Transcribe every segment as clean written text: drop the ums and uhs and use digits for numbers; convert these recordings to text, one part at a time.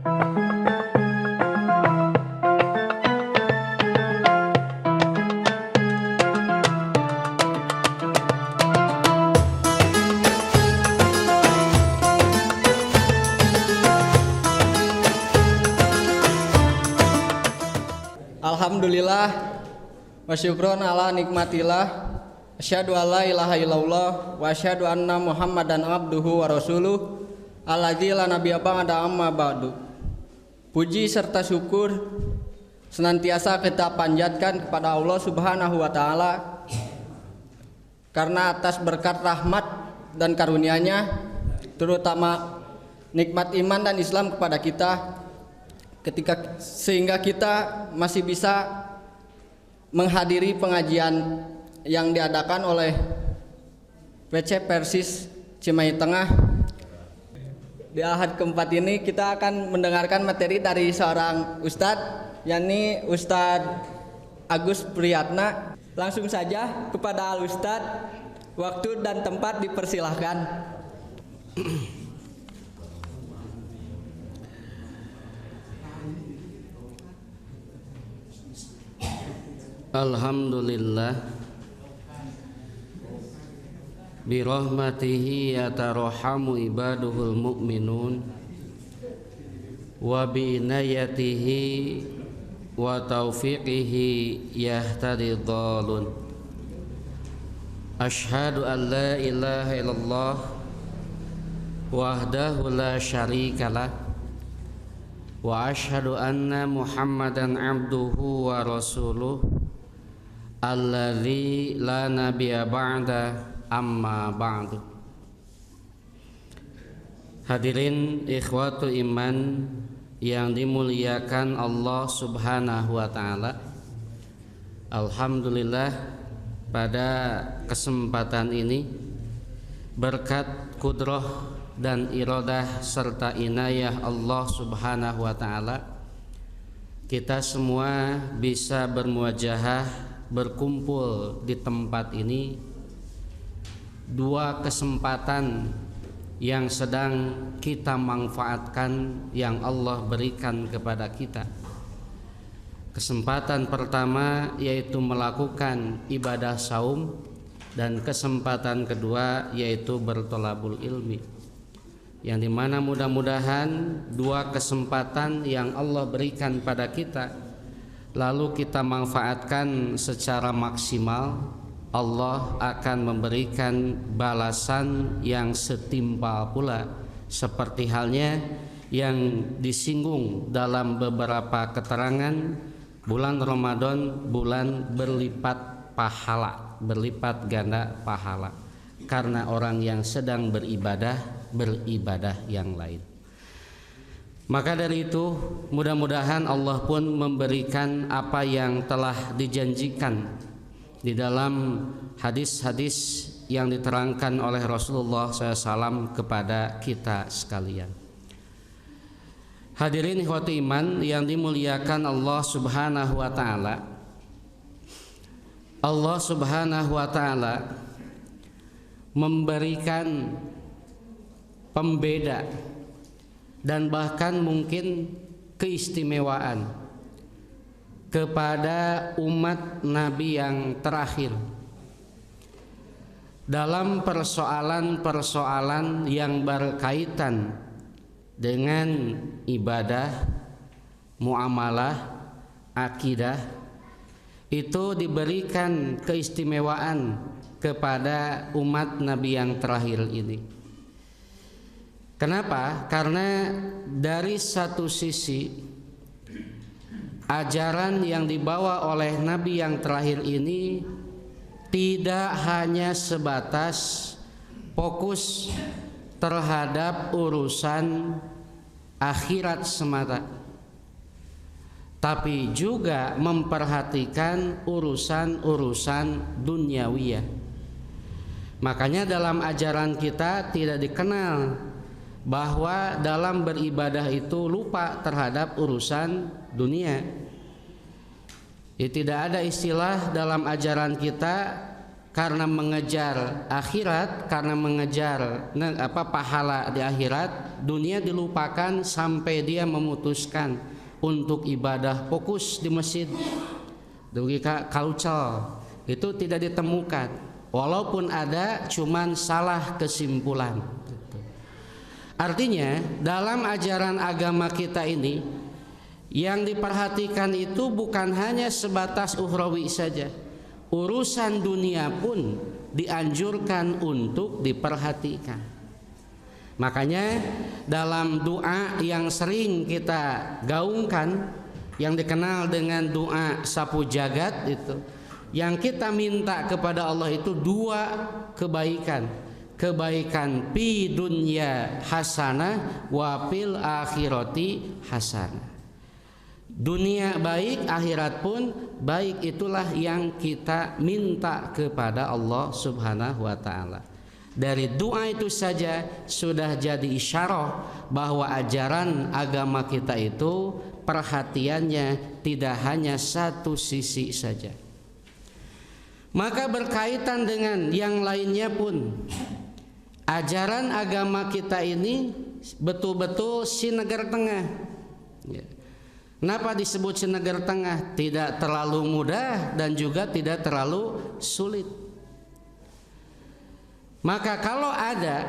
Alhamdulillah wa syukron ala nikmatillah, asyhadu alla ilaha illallah wa asyhadu anna Muhammadan abduhu wa rasuluh alladzi la nabiyya ba'da amma ba'du. Puji serta syukur senantiasa kita panjatkan kepada Allah Subhanahu wa taala karena atas berkat rahmat dan karunia-Nya, terutama nikmat iman dan Islam kepada kita, sehingga kita masih bisa menghadiri pengajian yang diadakan oleh PC Persis Cimahi Tengah. Di ahad keempat ini kita akan mendengarkan materi dari seorang ustadz, yakni Ustadz Agus Priyatna. Langsung saja kepada al ustadz, waktu dan tempat dipersilahkan. Alhamdulillah birahmatihi yatarahamu ibaduhul mu'minun wa bi'inayatihi wa taufiqihi yahtadi dhalun. Ashhadu an la ilaha illallah wahdahu la syarikalah wa ashhadu anna Muhammadan abduhu wa rasuluh alladzi la nabiyya ba'da amma ba'du. Hadirin ikhwatul iman yang dimuliakan Allah Subhanahu wa taala, alhamdulillah pada kesempatan ini berkat kudrah dan iradah serta inayah Allah Subhanahu wa taala, kita semua bisa bermuajahah berkumpul di tempat ini. Dua kesempatan yang sedang kita manfaatkan yang Allah berikan kepada kita. Kesempatan pertama yaitu melakukan ibadah saum, dan kesempatan kedua yaitu bertolabul ilmi, yang dimana mudah-mudahan dua kesempatan yang Allah berikan pada kita lalu kita manfaatkan secara maksimal, Allah akan memberikan balasan yang setimpal pula, seperti halnya yang disinggung dalam beberapa keterangan. Bulan Ramadan bulan berlipat pahala, berlipat ganda pahala, karena orang yang sedang beribadah yang lain. Maka dari itu mudah-mudahan Allah pun memberikan apa yang telah dijanjikan di dalam hadis-hadis yang diterangkan oleh Rasulullah SAW kepada kita sekalian. Hadirin ikhwati iman yang dimuliakan Allah Subhanahu wa taala. Allah Subhanahu wa taala memberikan pembeda dan bahkan mungkin keistimewaan kepada umat Nabi yang terakhir dalam persoalan-persoalan yang berkaitan dengan ibadah, muamalah, akidah. Itu diberikan keistimewaan kepada umat Nabi yang terakhir ini. Kenapa? Karena dari satu sisi ajaran yang dibawa oleh Nabi yang terakhir ini tidak hanya sebatas fokus terhadap urusan akhirat semata, tapi juga memperhatikan urusan-urusan duniawiyah. Makanya dalam ajaran kita tidak dikenal bahwa dalam beribadah itu lupa terhadap urusan dunia. Tidak ada istilah dalam ajaran kita karena mengejar akhirat, karena mengejar pahala di akhirat, dunia dilupakan sampai dia memutuskan untuk ibadah fokus di masjid. Dugi kaucal itu tidak ditemukan, walaupun ada cuman salah kesimpulan. Artinya dalam ajaran agama kita ini yang diperhatikan itu bukan hanya sebatas ukhrawi saja. Urusan dunia pun dianjurkan untuk diperhatikan. Makanya dalam doa yang sering kita gaungkan, yang dikenal dengan doa sapu jagat itu, yang kita minta kepada Allah itu dua kebaikan. Kebaikan fi dunya hasanah wa fil akhirati hasanah. Dunia baik, akhirat pun baik, itulah yang kita minta kepada Allah Subhanahu wa taala. Dari doa itu saja sudah jadi isyarat bahwa ajaran agama kita itu perhatiannya tidak hanya satu sisi saja. Maka berkaitan dengan yang lainnya pun, ajaran agama kita ini betul-betul sinegar tengah. Ya. Kenapa disebut sinegar tengah? Tidak terlalu mudah dan juga tidak terlalu sulit. Maka kalau ada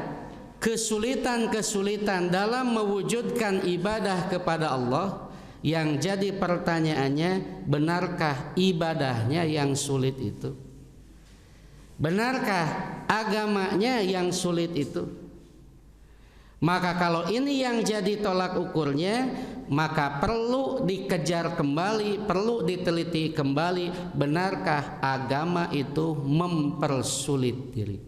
kesulitan-kesulitan dalam mewujudkan ibadah kepada Allah, yang jadi pertanyaannya, benarkah ibadahnya yang sulit itu? Benarkah agamanya yang sulit itu? Maka kalau ini yang jadi tolak ukurnya, maka perlu dikejar kembali, perlu diteliti kembali, benarkah agama itu mempersulit diri?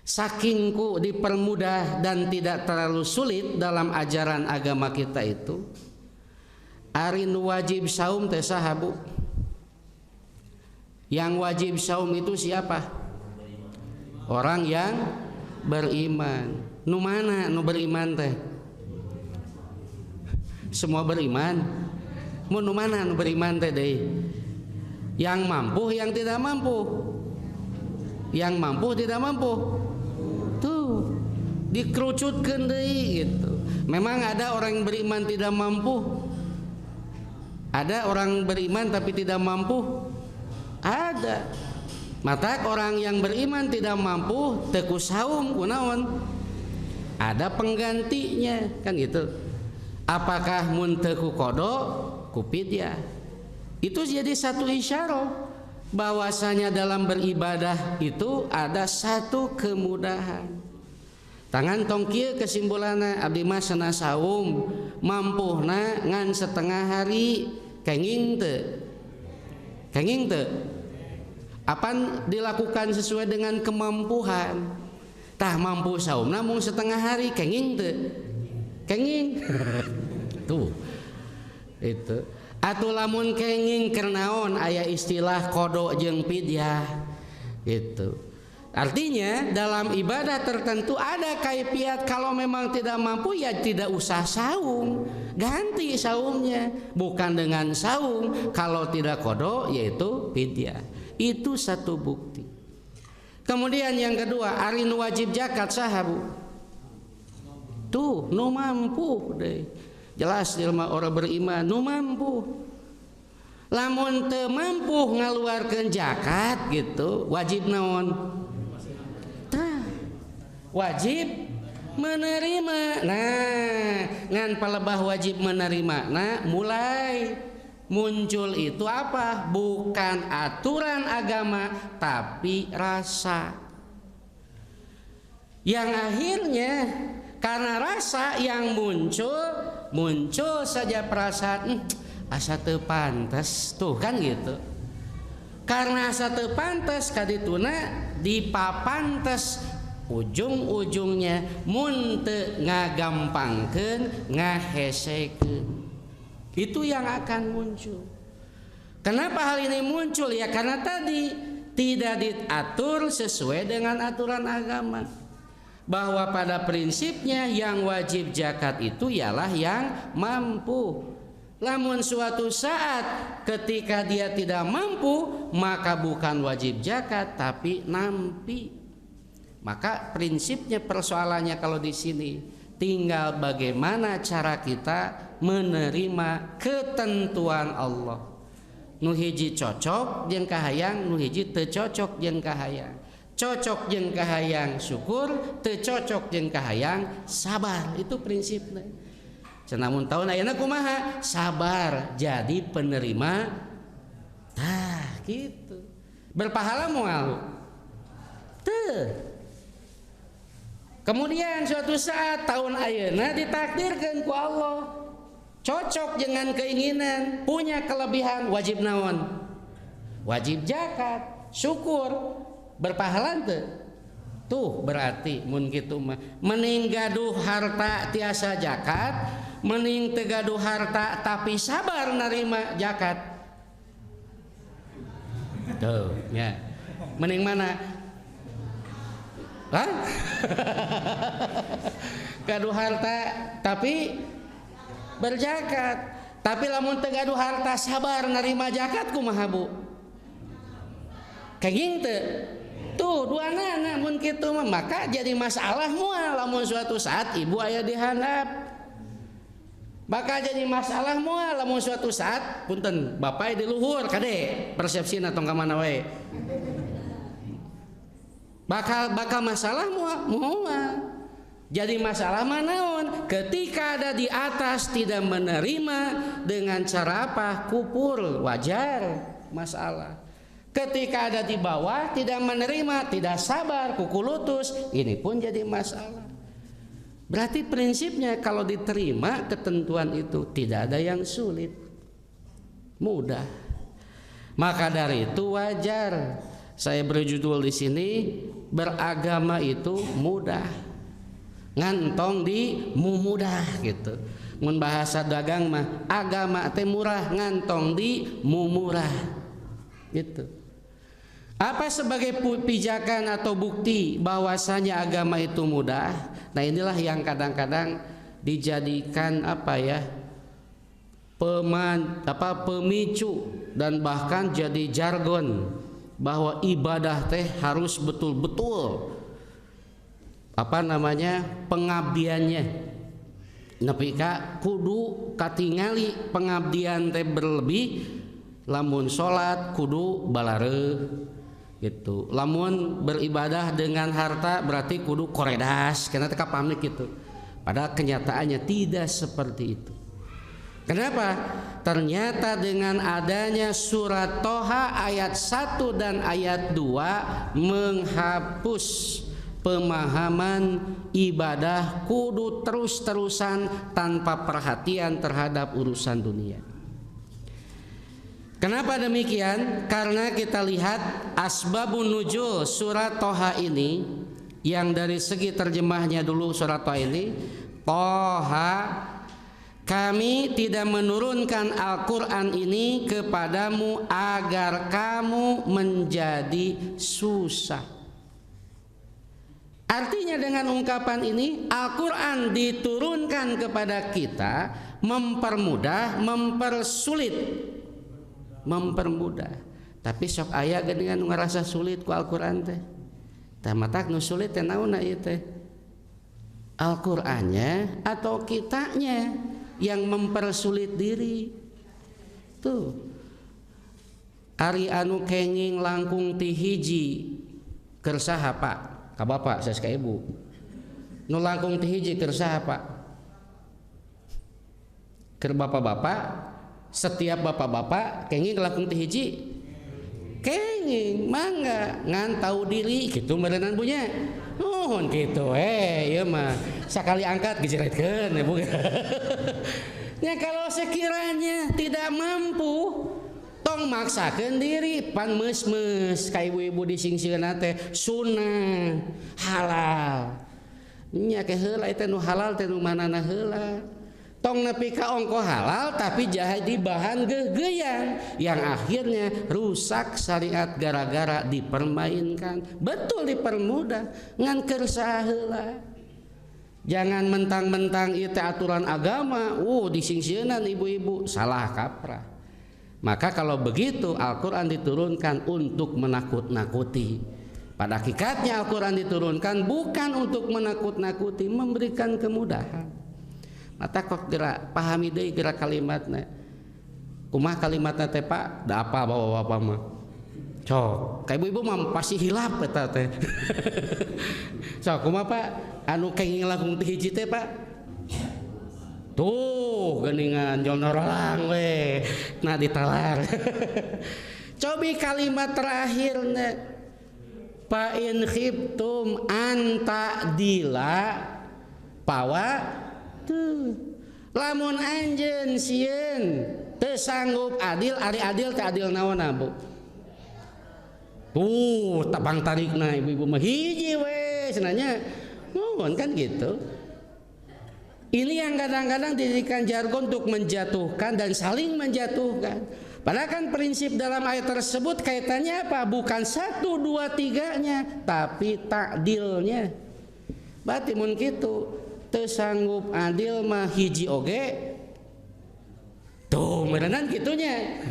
Sakingku dipermudah dan tidak terlalu sulit dalam ajaran agama kita itu, arin wajib saum teh sahabu. Yang wajib saum itu siapa? Orang yang beriman. Nu mana nu beriman teh? Semua beriman. Mun nu mana nu beriman teh deui? Yang mampu, yang tidak mampu. Yang mampu, tidak mampu. Tuh, dikerucutkeun deui gitu. Memang ada orang yang beriman tidak mampu? Ada orang beriman tapi tidak mampu? Ada. Mata orang yang beriman tidak mampu teku saum kunaon? Ada penggantinya kan gitu. Apakah mun teku kodok kupidyah? Itu jadi satu isyarat bahwasanya dalam beribadah itu ada satu kemudahan. Tangan tong kieu kesimpulanna abdi mah sana saum mampuhna ngan setengah hari kenging teu? Kenging teu? Apa dilakukan sesuai dengan kemampuan? Tah mampu saum namun setengah hari kenging teu? Kenging. Tuh. Itu. Atuh lamun kenging kernaon aya istilah kodok jeung pidyah. Gitu. Artinya dalam ibadah tertentu ada kaifiat, kalau memang tidak mampu ya tidak usah saum, ganti saumnya, bukan dengan saum, kalau tidak kodok yaitu pidyah. Itu satu bukti. Kemudian yang kedua, arin wajib zakat sahabu. Tuh, nu mampu deh. Jelas jelema orang beriman nu mampu. Lamun teu mampu ngaluarkeun zakat gitu, wajib naon? Tah. Wajib menerima. Nah, ngan palebah wajib menerima. Nah, mulai muncul itu apa? Bukan aturan agama tapi rasa. Yang akhirnya karena rasa yang muncul saja perasaan asa teu pantes tuh kan gitu. Karena asa teu pantes kadituna dipapantes ujung-ujungnya mun teu ngagampangkeun ngahesekeun. Itu yang akan muncul. Kenapa hal ini muncul? Ya karena tadi tidak diatur sesuai dengan aturan agama. Bahwa pada prinsipnya yang wajib zakat itu ialah yang mampu. Lamun suatu saat ketika dia tidak mampu, maka bukan wajib zakat tapi nampi. Maka prinsipnya persoalannya kalau di sini tinggal bagaimana cara kita menerima ketentuan Allah. Nu hiji cocok jeung kahayang, nu hiji teu cocok jeung kahayang. Cocok jeung kahayang syukur, teu cocok jeung kahayang sabar. Itu prinsipnya. Cenamun taun ayeuna kumaha? Sabar jadi penerima. Tah gitu. Berpahala moal. Teu. Kemudian suatu saat tahun ayeuna ditakdirkeun ku Allah cocok dengan keinginan, punya kelebihan, wajib naon? Wajib zakat, syukur, berpahala teu? Tuh berarti mun kitu mah mending gaduh harta tiasa zakat, mending teu gaduh harta tapi sabar narima zakat. Tuh ya. Mending mana? Hah? Gaduh harta tapi berzakat. Tapi lamun teu gaduh harta sabar narima zakat kumaha Bu? Kenging teu? Tuh duana mun kitu mah maka jadi masalah moal lamun suatu saat ibu aya di handap. Bakal jadi masalah moal lamun suatu saat punten bapak di luhur kade persepsina tong ka mana wae. Bakal masalah moal. Jadi masalah manaon? Ketika ada di atas tidak menerima dengan cara apa? Kupur, wajar masalah. Ketika ada di bawah tidak menerima, tidak sabar, kuku lutus, ini pun jadi masalah. Berarti prinsipnya kalau diterima ketentuan itu tidak ada yang sulit, mudah. Maka dari itu wajar saya berjudul di sini beragama itu mudah, ngantong di mudah gitu. Mun bahasa dagang mah agama teh murah, ngantong di murah gitu. Apa sebagai pijakan atau bukti bahwasanya agama itu mudah? Nah inilah yang kadang-kadang dijadikan pemicu dan bahkan jadi jargon bahwa ibadah teh harus betul-betul pengabdiannya. Nepi ka kudu katingali pengabdian teh berlebih, lamun salat kudu balareuh gitu. Lamun beribadah dengan harta berarti kudu koredas karena teka pamit gitu. Padahal kenyataannya tidak seperti itu. Kenapa? Ternyata dengan adanya surat Toha ayat 1 dan ayat 2 menghapus pemahaman ibadah kudu terus-terusan tanpa perhatian terhadap urusan dunia. Kenapa demikian? Karena kita lihat asbabun nuzul surat Toha ini, yang dari segi terjemahnya dulu surat Toha ini, Toha, kami tidak menurunkan Al-Quran ini kepadamu agar kamu menjadi susah. Artinya dengan ungkapan ini Al-Quran diturunkan kepada kita mempermudah, mempermudah. Tapi sok aya dengan ngerasa sulit ku Al-Quran teh. Tah matak nu sulit teh naonna ieu teh? Al-Qur'annya atau kitanya yang mempersulit diri. Tuh. Ari anu kenging langkung ti hiji keur saha Pak? Ka bapak saes ka ibu. Nu langkung ti hiji keur saha Pak? Keur bapak-bapak. Setiap bapak-bapak kenging langkung ti hiji. Kenging mangga ngan tahu diri gitu meureunan punya. Nuhun kitu ieu mah sakali angkat gejretkeun ya Bu. Ya kalau sekiranya tidak mampu tong maksakeun diri pan meus-meus ka ibu-ibu disingsireuna teh sunah halal. Nya ke heula teh nu halal teh nu manana heula. Tong nepi ka ongko halal tapi jadi bahan gegeyan yang akhirnya rusak syariat gara-gara dipermainkan. Betul dipermudah ngan keur saha heula. Jangan mentang-mentang itu aturan agama, disingsienan ibu-ibu, salah kaprah. Maka kalau begitu Al-Quran diturunkan untuk menakut-nakuti. Pada hakikatnya Al-Quran diturunkan bukan untuk menakut-nakuti, memberikan kemudahan. Mata kok gerak pahami deui gerak kalimatna. Kumaha kalimatna teh Pak? Da apa bapak-bapak mah? Cok, kayak ibu-ibu mah pasti hilap eta teh. Cok, kumaha Pak? Anu kenging langkung teh hiji teh Pak? Tuh, geuningan jol norolang we. Nah ditalar. Cobi kalimat terakhirnya. Fa in khiftum an ta'dila pawa tuh. Lamun anjeun sieun teu sanggup adil, ari adil teh adil naon Bu? Tuh, tabang tarikna ibu-ibu mah hiji we cenanya. Nuhun kan gitu. Ini yang kadang-kadang dijadikan jargon untuk menjatuhkan dan saling menjatuhkan. Padahal kan prinsip dalam ayat tersebut kaitannya apa? Bukan 1, 2, 3-nya, tapi takdilnya. Berarti mun kitu teu sanggup adil mah hiji oge. Tuh, merenan kitunya.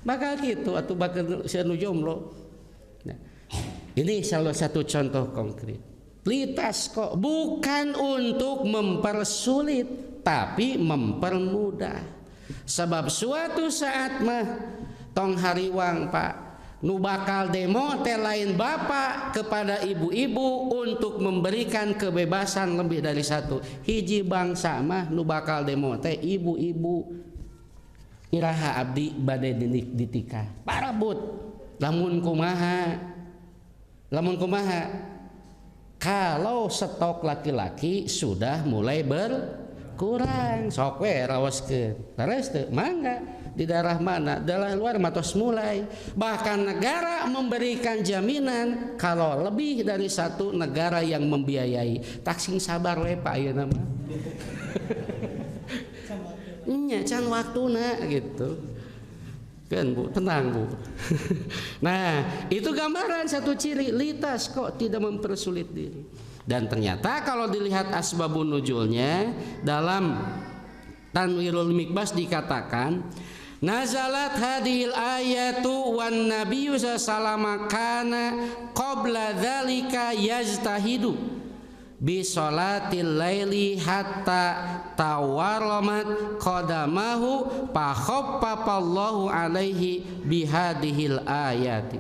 Maka gitu atuh bakal sanu jomblo. Nah, ini salah satu contoh konkret. Litas kok bukan untuk mempersulit tapi mempermudah. Sebab suatu saat mah tong hariwang Pak nu bakal demo teh lain bapak kepada ibu-ibu untuk memberikan kebebasan lebih dari satu. Hiji bangsa mah nu bakal demo teh ibu-ibu. Iraha abdi bade ditika. Parabut lamun kumaha? Kalau stok laki-laki sudah mulai berkurang, sok we rawaskeun. Terus teu mangga di daerah mana? Daerah luar matos mulai. Bahkan negara memberikan jaminan kalau lebih dari satu negara yang membiayai. Taksing sabar we Pak ayeuna mah. Nya can waktuna gitu. Kan Bu, tenang Bu. Nah, itu gambaran satu ciri litas kok tidak mempersulit diri. Dan ternyata kalau dilihat asbabun nuzulnya dalam Tanwirul Mikbas dikatakan nazalat hadhil ayatu wan nabiyyu sallallahu kana qabla dzalika yajtahidu bi sholatil laili hatta tawaramat qadamahu fa khaffafallahu alaihi bihadhil ayati.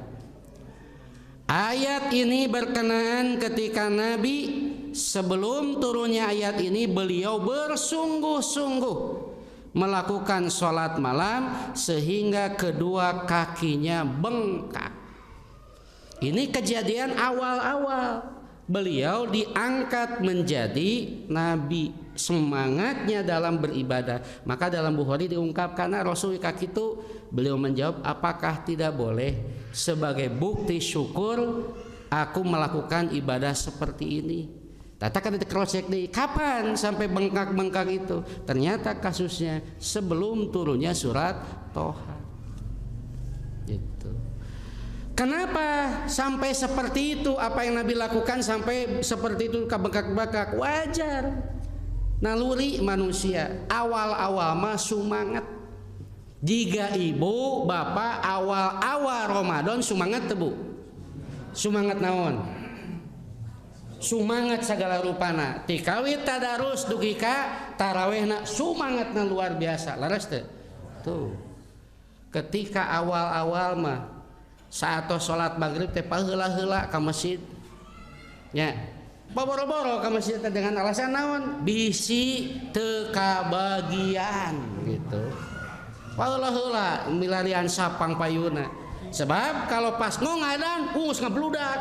Ayat ini berkenaan ketika Nabi sebelum turunnya ayat ini beliau bersungguh-sungguh melakukan sholat malam sehingga kedua kakinya bengkak. Ini kejadian awal-awal beliau diangkat menjadi nabi, semangatnya dalam beribadah. Maka dalam Bukhari diungkapkan Rasul kaki itu beliau menjawab, apakah tidak boleh sebagai bukti syukur aku melakukan ibadah seperti ini. Katakan itu cross check nih, kapan sampai bengkak-bengkak itu? Ternyata kasusnya sebelum turunnya surat Toha. Gitu. Kenapa sampai seperti itu? Apa yang Nabi lakukan sampai seperti itu kabengkak-bengkak? Wajar, naluri manusia. Awal-awal mah sumangat. Jika ibu bapak awal-awal Ramadan sumangat tebu. Sumangat naon? Sumangat segala rupana. Tikawit tadarus dugi ka tarawehna sumangatna luar biasa. Laras teh. Tuh. Ketika awal-awal mah saat sholat maghrib teh paheula-heula ka masjid nya boro-boro ka masjid dengan alasan naon bisi teu kabagian gitu paheula-heula milarian sapang payuna sebab kalau pas ngadan us ngabludak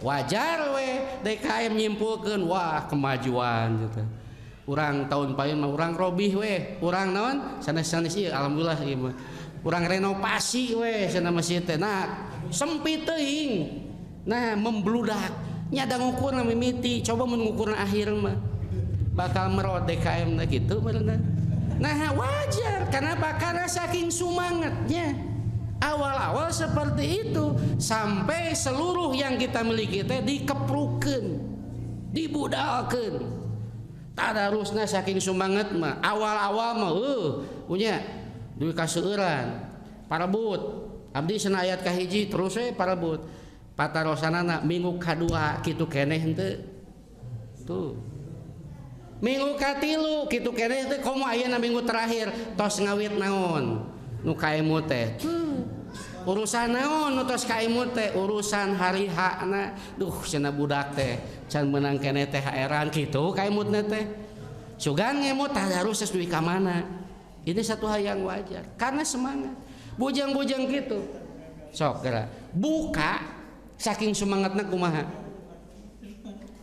wajar we DKM nyimpulkeun wah kemajuan gitu urang tahun payun mah urang robih we urang naon sanes-sanes ieu alhamdulillah ieu mah urang renovasi we cenah masjid teh nah sempit teuing nah membludak nya da ngukurna mimiti coba mun ngukurna akhir mah bakal merot DKM na kitu benerna nah wajar kenapa karena saking semangatnya awal-awal seperti itu sampai seluruh yang kita miliki teh dikeprukeun dibudalkeun tadarusna saking sumanget mah awal-awal mah punya duit kaseueuran parebut abdi cenah ayat kahiji terus parebut patarosanana minggu kadua kitu keneh henteu tuh minggu katilu kitu keneh teh komo ayeuna minggu terakhir tos ngawit naon nu kaemu teh urusan naon nu tos kaemu teh urusan hari hakna duh cenah budak teh can meunang keneh teh HR-an kitu kaemutna teh sugan ngemut tadarus duit ka mana ini satu hal yang wajar karena semangat bujang-bujang gitu sok geura buka saking semangatna kumaha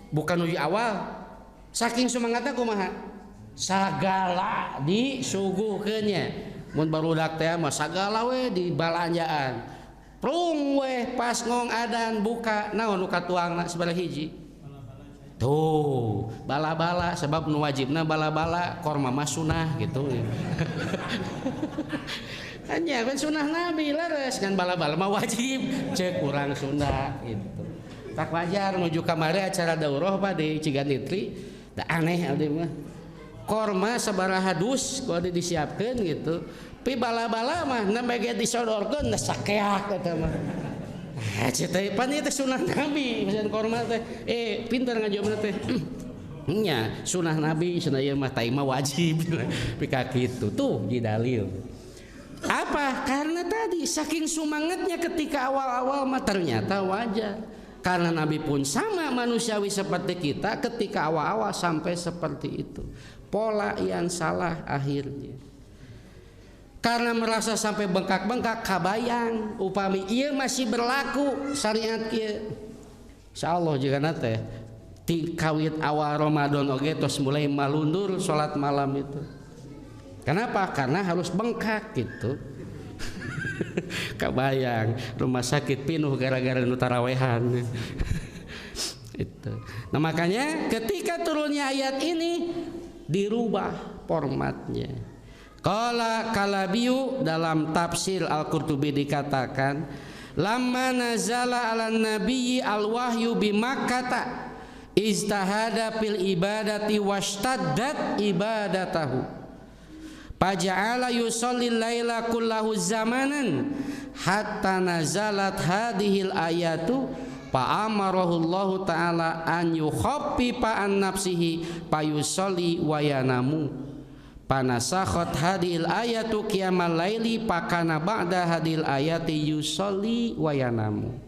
bukan uji awal saking semangatna kumaha sagala disuguhkeunnya mun barudak teh mah sagala we di balanjaan prung we pas ngong adan buka naon nu katuangna sabaraha hiji tuh bala-bala sebab nu wajibna bala-bala korma mah sunah gitu hanya kan sunah Nabi laras kan bala-bala mah wajib cek kurang sunah gitu tak wajar menuju kamari acara daurah pak di Ciganitri tak aneh abdi mah korma sabaraha dus kudu disiapkeun gitu pi bala-bala mah nambah disodorkeun sakeak eta mah cita pan ieu teh sunah Nabi masakan korma teh pinter ngajawabna teh nya sunah Nabi cenah ieu mah tai mah wajib pi ka kitu tuh di dalil apa karena tadi saking semangatnya ketika awal-awal mah ternyata wajar karena Nabi pun sama manusiawi seperti kita ketika awal-awal sampai seperti itu pola yang salah akhirnya karena merasa sampai bengkak-bengkak kabayang upami ieu masih berlaku syariat ieu insyaallah jika teh ti kawit awal Ramadan oge tos mulai malundur salat malam itu. Kenapa? Karena harus bengkak gitu. Kabayang rumah sakit pinuh gara-gara nu tarawehan. Itu. Nah makanya ketika turunnya ayat ini dirubah formatnya. Qala Kalabiyu dalam tafsir Al-Qurtubi dikatakan lamma nazala 'alan nabiyyi al-wahyu bi Makkah istahada fil ibadati washtaddat ibadatahu Paja'ala yusallil laila kullahu zamanan hatta nazalat hadhil ayatu fa'amarahu Allah ta'ala an yukhaffifa an nafsihi payusalli wa yanamu panasakhat hadhil ayatu qiyamal laili pakana ba'da hadhil ayati yusalli wa yanamu.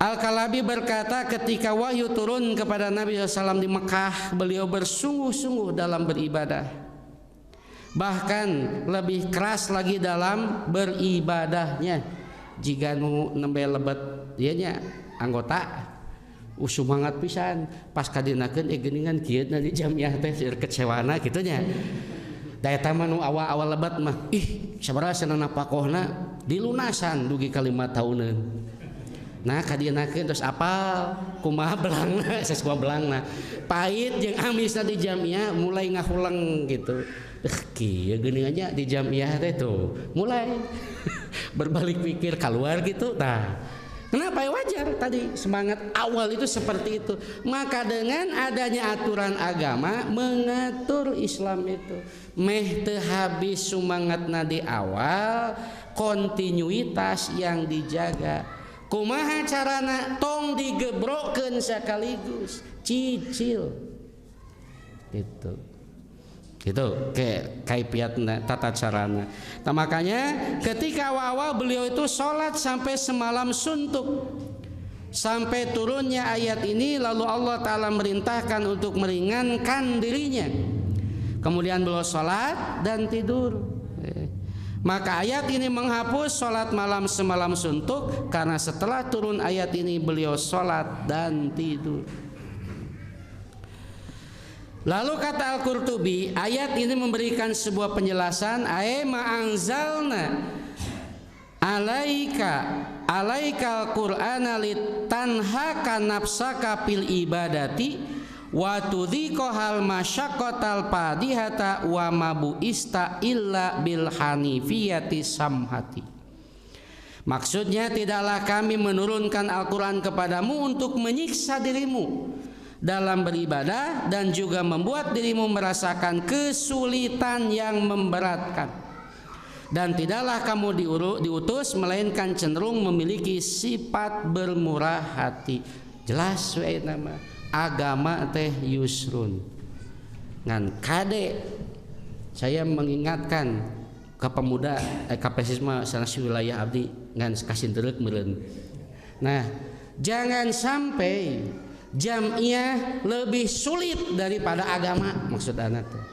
Al-Kalabi berkata ketika wahyu turun kepada Nabi SAW di Mekah beliau bersungguh-sungguh dalam beribadah bahkan lebih keras lagi dalam beribadahnya jika nu nembe lebet ieu nya anggota semangat pisan pas kadinakeun geuningan kieu di jamiah teh seueur kecewana kitu nya da eta mah nu awal-awal lebet mah sabaraha cenah pakohna dilunasan dugi ka 5 tahuneun nah kadinakeun terus apal kumaha belangna sesuai belangna pahit jeung amisna di jamiah mulai ngahuleng gitu kieu geuningannya di jamiah teh tuh mulai berbalik pikir keluar gitu. Nah, kenapa ya wajar tadi semangat awal itu seperti itu. Maka dengan adanya aturan agama mengatur Islam itu meh teu habis semangatna di awal, kontinuitas yang dijaga. Kumaha carana tong digebrokkeun sekaligus, cicil. Gitu. Itu kaifiatna tata carana. Nah, makanya ketika awal-awal beliau itu sholat sampai semalam suntuk sampai turunnya ayat ini lalu Allah Ta'ala merintahkan untuk meringankan dirinya kemudian beliau sholat dan tidur. Maka ayat ini menghapus sholat malam semalam suntuk karena setelah turun ayat ini beliau sholat dan tidur. Lalu kata Al-Qurtubi, ayat ini memberikan sebuah penjelasan ma'anzalna alaikal qur'ana litanhaka nafsaka fil ibadati wa tudhiqahal masyaqqatal padihata wa mabuista illa bil hanifiyati samhati. Maksudnya tidaklah kami menurunkan Al-Qur'an kepadamu untuk menyiksa dirimu dalam beribadah dan juga membuat dirimu merasakan kesulitan yang memberatkan. Dan tidaklah kamu diutus melainkan cenderung memiliki sifat bermurah hati. Jelas we nama agama teh yusrun. Ngan kade saya mengingatkan ke pemuda kapasisme sanes wilayah abdi ngan kasintereuk meureun. Nah, jangan sampai jamiah lebih sulit daripada agama, maksud anak teh.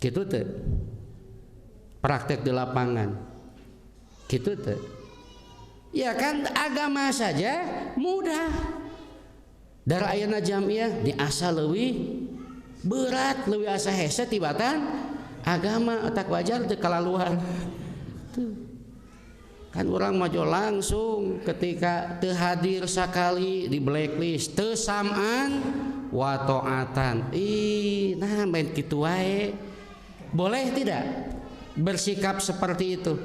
Kitu teh. Praktek di lapangan. Kitu teh. Ya kan agama saja mudah. Dari ayeuna jamiah diasa leuwih berat, leuwih asa hese tibatan agama tak wajar teu kalaluan. Tuh. Kan orang maju langsung ketika teu hadir sakali di blacklist, teu sam'an wa ta'atan. Nah main kitu wae. Boleh tidak bersikap seperti itu?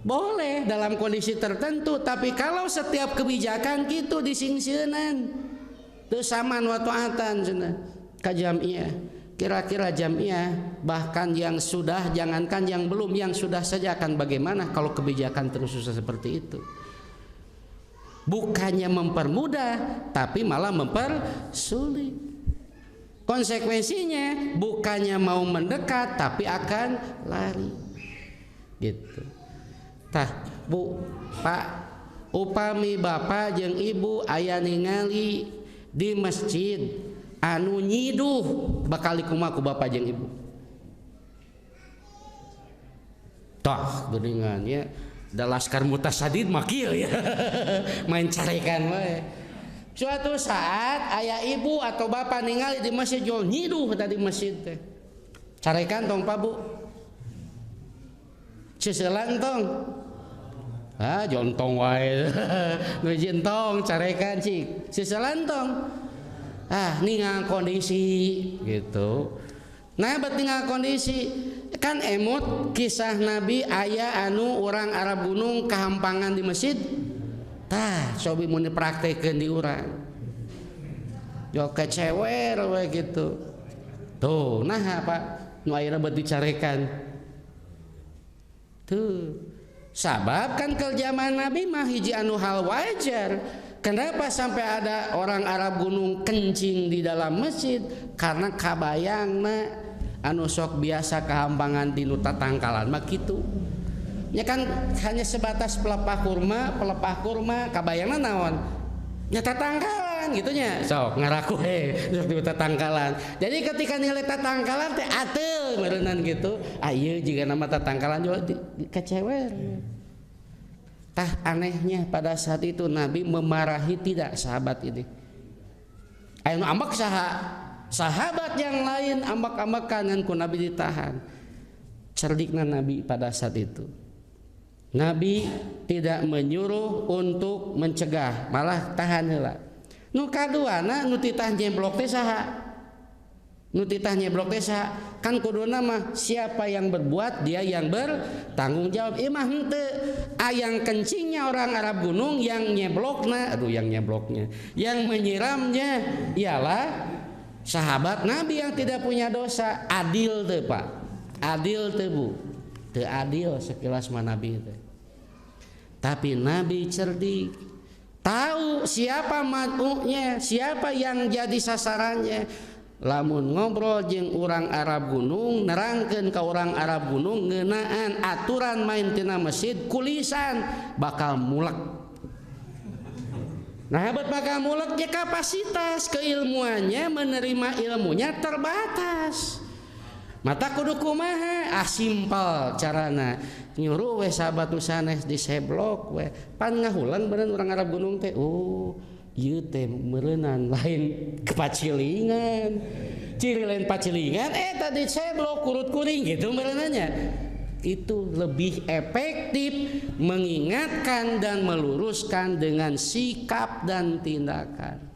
Boleh dalam kondisi tertentu, tapi kalau setiap kebijakan gitu disingseunan teu saman wa ta'atan cenah ka jamiah. Kira-kira jamiah bahkan yang sudah, jangankan yang belum, yang sudah saja akan bagaimana kalau kebijakan terus susah seperti itu? Bukannya mempermudah tapi malah mempersulit. Konsekuensinya bukannya mau mendekat tapi akan lari. Gitu. Tah, Bu, Pak, upami bapak jeung ibu aya ningali di masjid anu nyiduh bakal dikumaha ku bapak jeung ibu. Tah geuningan ya, da laskar mutasadid mah kieu ya. Main carekan wae. Suatu saat ayah ibu atau bapak ningali di masjid jual nyiduh tadi masjid teh. Carekan tong Pak Bu. Seuselan tong. Jontong wae. Nu jentong carekan cik. Seuselan tong. Ningal kondisi gitu. Nah bet ningal kondisi kan emut kisah Nabi aya anu orang Arab gunung kahampangan di masjid. Tah cobi mun dipraktekeun di urang. Jo kecewer we gitu. Tuh nah apa nu ayeuna bet dicarekan. Tuh sabab kan ke zaman Nabi mah hiji anu hal wajar. Kenapa sampai ada orang Arab gunung kencing di dalam masjid? Karena kabayangna anu sok biasa kehampangan di nu tatangkalan mah kitu. Ya kan hanya sebatas pelepah kurma kabayangna naon? Nya tatangkalan gitu nya. Sok ngaraku sok di tatangkalan. Jadi ketika nilai tatangkalan teh ateu meureunnan gitu. Ieu jiga nama tatangkalan juga kecewer. Tah anehnya pada saat itu Nabi memarahi tidak sahabat ini. Anu ambek sahabat yang lain ambak-ambakan dan ku Nabi ditahan. Cerdikna Nabi pada saat itu. Nabi tidak menyuruh untuk mencegah, malah tahan heula. Nu kaduana nu titah nyeblok teh saha? Nu titah nyeblok teh saha? Kan kuduna mah siapa yang berbuat dia yang bertanggung jawab. Mah henteu ayang kencingnya orang Arab gunung yang nyebloknya, yang menyiramnya ialah sahabat Nabi yang tidak punya dosa. Adil teu Pak? Adil teu Bu? Teu adil sekilas mah Nabi teh. Tapi Nabi cerdik, tahu siapa mad'unya, siapa yang jadi sasarannya. Lamun ngobrol jeung urang Arab gunung, nerangkeun ka urang Arab gunung ngeunaan aturan main tina masjid kulisan bakal mulek. Nah, hebat bakal mulek ya kapasitas keilmuannya menerima ilmunya terbatas. Mata kudu kumaha? Simpel carana. Nyuruh we sahabat nu sanes di seblok we. Pan ngahulang beneran urang Arab gunung teh. Ieu teh meureunnan lain kepacilingan. Ciri lain pacilingan tadi seblok kurut kuring gitu meureunannya. Itu lebih efektif mengingatkan dan meluruskan dengan sikap dan tindakan.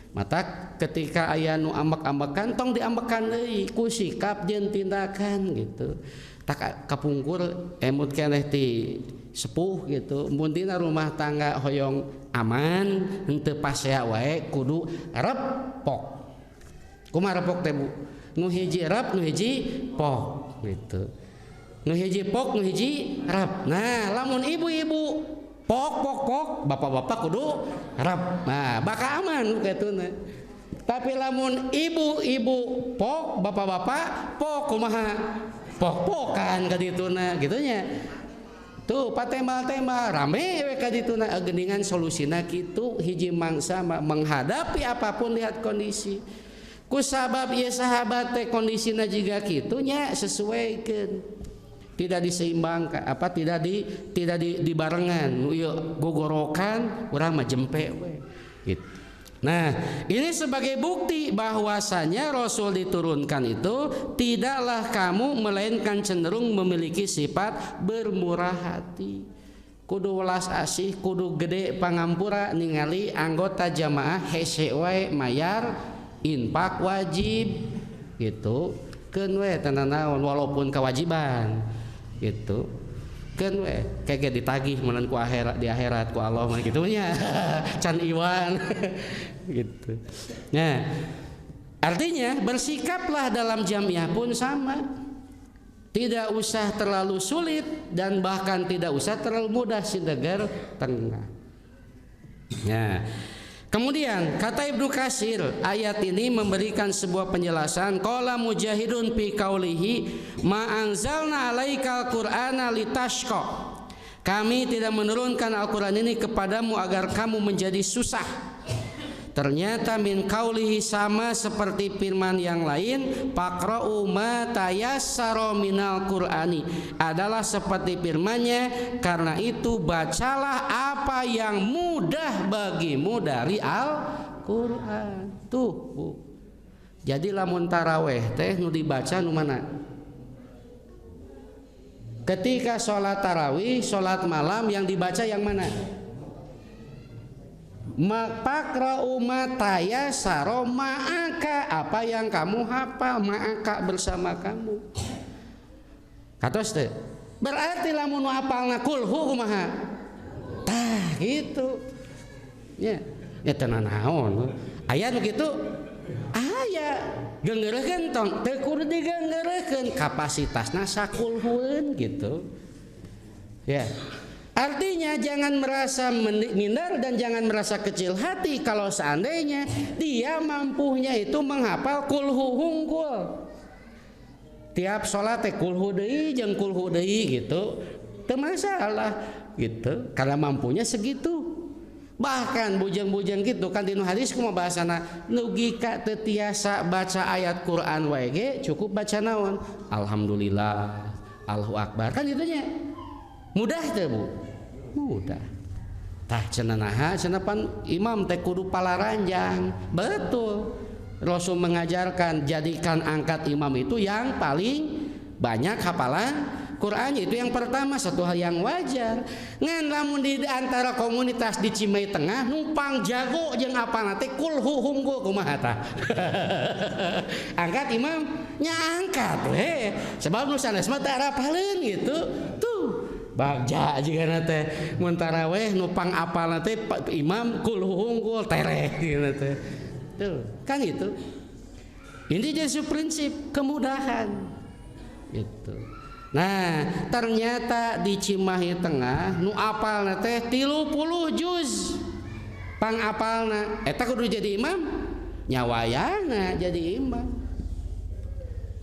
Mata ketika aya nu ambek-ambekan tong diambekan deui ku sikap jeung tindakan gitu. Tak kapungkur emut keneh ti sepuh gitu, mun dina rumah tangga hoyong aman henteu pasea wae kudu repok. Kumaha repok teh Bu? Nu hiji rep, nu hiji pok gitu. Nu hiji pok, nu hiji rep. Nah, lamun ibu-ibu pok, bapak-bapak kudu rep. Nah, bakal aman kituna. Tapi lamun ibu-ibu pok, bapak-bapak pok kumaha? Pok-pokan ka dituna gitunya. Tuh patembal-tembal rame we ka dituna geuningan solusina kitu hiji mangsa menghadapi apapun lihat kondisi. Ku sabab ieu sahabat teh kondisina jiga kitu nya sesuaikeun. Tidak diseimbangkan tidak dibarengan nu ieu gogorokan urang mah jempe we gitu. Nah, ini sebagai bukti bahwasanya Rasul diturunkan itu tidaklah kamu melainkan cenderung memiliki sifat bermurah hati. Kudu welas asih, kudu gede pangampura ningali anggota jamaah hese wae mayar infak wajib gitu. Keun we tenanaon walaupun kewajiban gitu. Keun we kege ditagih meunan ku akhirat di akhirat ku Allah mah kitu nya. Can iwan gitu. Nah, artinya bersikaplah dalam jamiah pun sama. Tidak usah terlalu sulit dan bahkan tidak usah terlalu mudah sidegar tengah. Ya. Kemudian kata Ibnu Katsir, ayat ini memberikan sebuah penjelasan. Qala Mujahidun fi qaulihi ma anzalna 'alaikal qur'ana litashqa. Kami tidak menurunkan Al-Qur'an ini kepadamu agar kamu menjadi susah. Ternyata min qaulihi sama seperti firman yang lain, faqra'u ma tayassara minal qur'ani, adalah seperti firman-Nya, karena itu bacalah apa yang mudah bagimu dari Al-Qur'an. Tuh, Bu. Jadi lamun taraweh teh nu dibaca nu mana? Ketika sholat tarawih, sholat malam yang dibaca yang mana? Maqra'u mataya saro ma'aka, apa yang kamu hafal ma'aka bersama kamu. Katos teh. Berarti lamun hafalna kulhu kumaha? Tah gitu. Ya, ya tenan naon. Aya nu kitu? Aya. Geungeureukeun tong teu kudu digeungeureukeun, kapasitasna sakulhueun gitu. Ya. Artinya jangan merasa minder dan jangan merasa kecil hati kalau seandainya dia mampunya itu menghafal kulhu hungkul. Tiap sholat teh kulhu deui jeung kulhu deui gitu. Teu masalah gitu karena mampunya segitu. Bahkan bujang-bujang gitu kan dinu hadis kumaha bahasana nugika teu tiasa baca ayat Quran wae ge cukup baca naon? Alhamdulillah, Allahu Akbar. Kan gitu nya. Mudah teu Bu? Mudah. Tah cenah naha cenah pan imam teh kudu palaranjang. Betul. Rasul mengajarkan jadikan angkat imam itu yang paling banyak hafalan Quran, itu yang pertama, satu hal yang wajar. Ngan lamun di antara komunitas di Cimahi Tengah numpang jago jeung apana teh kulhu hungkul kumaha tah. Angkat imam nya angkat we. Sebab nu sanes mah teu arapaleun gitu. Tuh bagja jigana teh mun tarawih numpang apalna teh imam kulhu hungkul tereh gitu teh. Tuh, kan itu. Ini jadi prinsip kemudahan. Gitu. Nah, ternyata di Cimahi Tengah nu apalna teh 30 juz. Pang apalna eta kudu jadi imam, nyawayana jadi imam.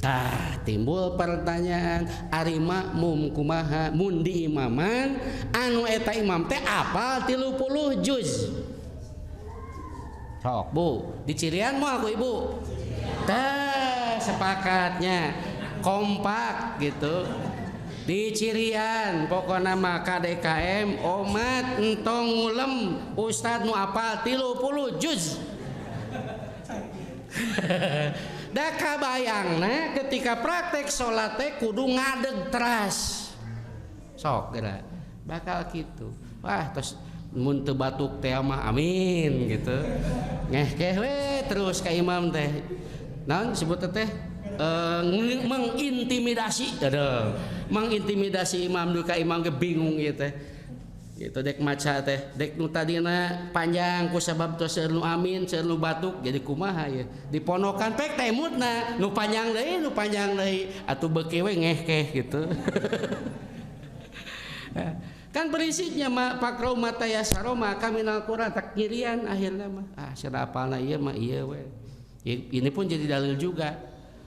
Tah, timbul pertanyaan, ari makmum kumaha mun di imaman anu eta imam teh apal 30 juz. Sok Bu, di Cirian moal ku Ibu. Tah, sepakatnya kompak gitu. Di Cirian pokokna mah KDKM omat entong ngulem ustad nu apal 30 juz. Da kabayangna ketika praktek salat teh kudu ngadeg teras. Sok geura bakal kitu. Wah, terus mun teu batuk teh mah amin gitu. Ngeh we terus ka imam teh. Naon disebut teh? mengintimidasi, mengintimidasi imam duka imam ge bingung ieu teh. Gitu dek maca teh, dek nu tadina panjang ku sabab tos seueur nu amin, seueur nu batuk jadi kumaha ya. Diponokan pek teh mutna nu panjang deui, atuh beuki we ngehkeh gitu. Kan berisitnya mah pakrau mata yasaroma kaminal Quran tak kirian akhirnya mah. Cenah apalna ieu mah ieu we. Ini pun jadi dalil juga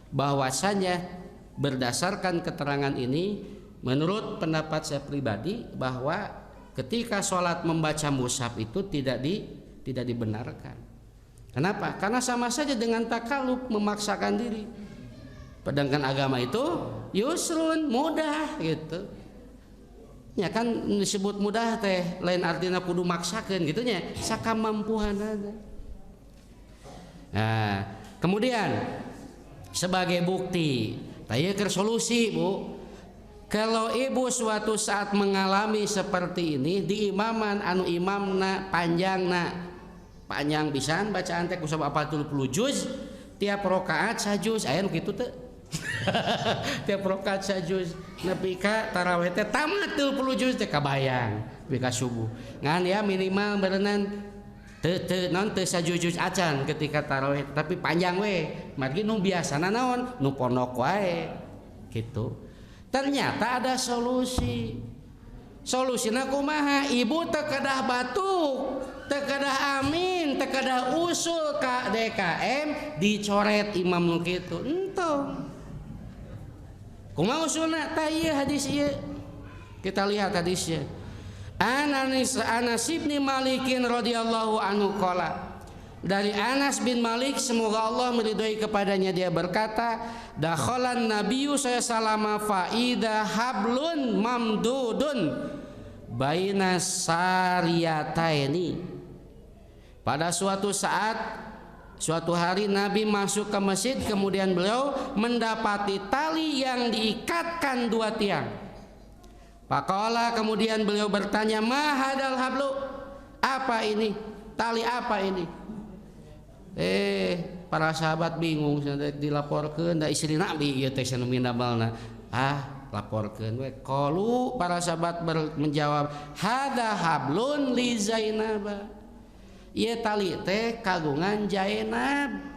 bahwasanya berdasarkan keterangan ini menurut pendapat saya pribadi bahwa ketika sholat membaca mushaf itu tidak dibenarkan. Kenapa? Karena sama saja dengan takaluf, memaksakan diri. Sedangkan agama itu yusrun, mudah gitu. Ya kan disebut mudah teh lain artinya kudu maksakeun gitu nya, sakamampuhanana. Nah, kemudian sebagai bukti, taya keur solusi, Bu. Kalau ibu suatu saat mengalami seperti ini di imaman anu imamna panjang pisan bacaan teh kusab 40 juz tiap rakaat sajuz aya nu kitu teu tiap rakaat sajuz nepi ka tarawih teh tamat 30 juz teh kabayang nepi ka subuh ngan ya minimal berenang teu sajuz acan ketika tarawih tapi panjang we margi nu biasana naon nu pondok wae gitu. Ternyata ada solusi. Solusina kumaha? Ibu teu kedah batuk, teu kedah amin, teu kedah usul ka DKM dicoret imam nu kitu. Entong. Kumaha usulna? Tah ieu hadis ieu. Kita lihat hadisnya. Anas bin Malikin radhiyallahu anhu qala. Dari Anas bin Malik semoga Allah meridhai kepadanya dia berkata dakhalan nabiyyu sallallahu faida hablun mamdudun baina sariyataini. Pada suatu saat suatu hari Nabi masuk ke masjid kemudian beliau mendapati tali yang diikatkan dua tiang. Faqala kemudian beliau bertanya ma hadal hablu, apa ini? Tali apa ini? Para sahabat bingung dilaporkeun da istri Nabi ieu teh sanu mindabalna. Laporkeun we. Qalu para sahabat menjawab, "Hada hablun li Zainab." Ieu tali teh kagungan Zainab.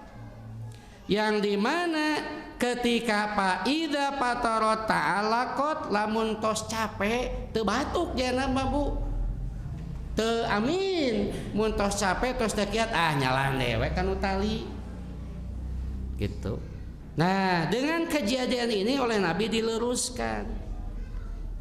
Yang di mana ketika paida patarot ta'alaqat lamun tos capek teu batuk Zainab Bu. Teu amin mun tos capek tos teu kiat nyalan dewe kanu tali gitu. Nah dengan kejadian ini oleh Nabi diluruskan.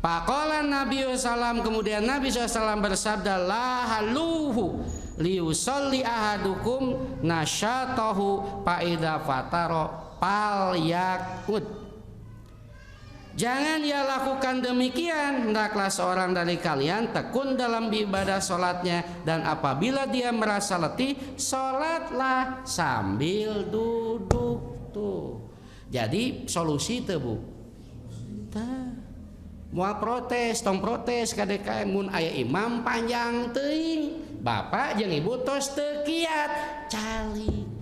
Faqala Nabi sallam kemudian Nabi SAW bersabda la haluhu liusalli ahadukum nasyatahu faida fataro pal yakut. Jangan ia lakukan demikian, hendaklah seorang dari kalian tekun dalam ibadah sholatnya dan apabila dia merasa letih, sholatlah sambil duduk tuh. Jadi solusi teu Bu. Moal protes, tong protes ka DKM mun aya imam panjang teuing, bapak jeung ibu tos teu kiat cali.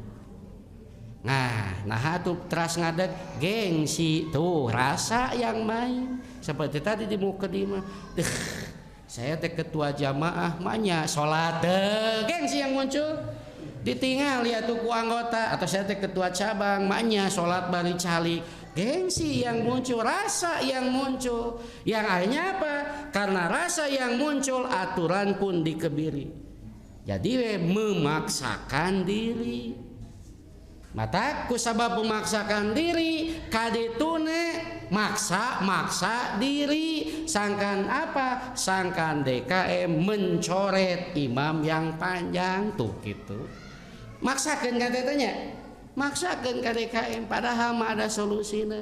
Nah tuh teras ngadeg gengsi tuh rasa yang main seperti tadi di mukadimah. Saya teh ketua jamaah manya sholat gengsi yang muncul ditinggal ya tuh ku anggota atau saya teh ketua cabang manya sholat bari cali gengsi yang muncul rasa yang muncul yang akhirnya apa karena rasa yang muncul aturan pun dikebiri jadi memaksakan diri. Mata kusabab memaksakan diri kaditune maksa diri sangkan apa sangkan DKM mencoret imam yang panjang tuh gitu maksakan katanya maksakan ke DKM padahal mah ada solusinya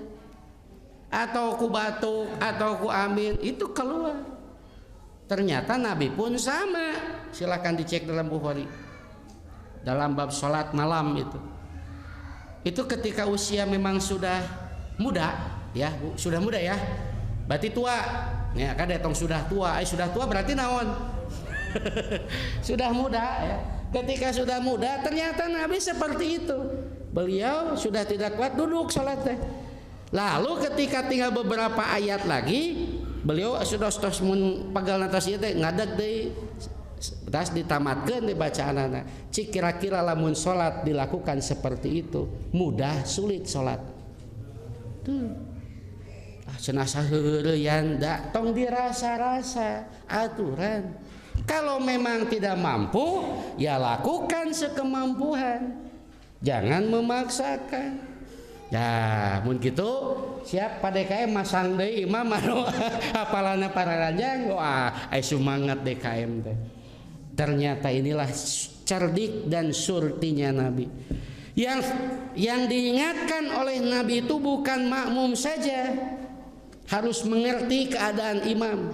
atau ku batuk atau ku amin itu keluar ternyata Nabi pun sama silakan dicek dalam Bukhari dalam bab sholat malam itu ketika usia memang sudah muda ya sudah muda ya berarti tua ya kan datang sudah tua berarti naon sudah muda ya ketika sudah muda ternyata Nabi seperti itu beliau sudah tidak kuat duduk sholat teh. Lalu ketika tinggal beberapa ayat lagi, beliau sudah mun pagal natos ieu teh ngadeg deui tas ditamatkeun dibacaan anak. Cik kira-kira lamun sholat dilakukan seperti itu, mudah sulit sholat. Tuh. Cenah saheureuyan da tong dirasa-rasa aturan. Kalau memang tidak mampu, ya lakukan sekemampuan. Jangan memaksakan. Ya, mun kitu siap pada DKM masang deui imam anu hafalana para ranjang. Wah, aya semangat DKM teh. Ternyata inilah cerdik dan surtinya Nabi. Yang diingatkan oleh Nabi itu bukan makmum saja, harus mengerti keadaan imam.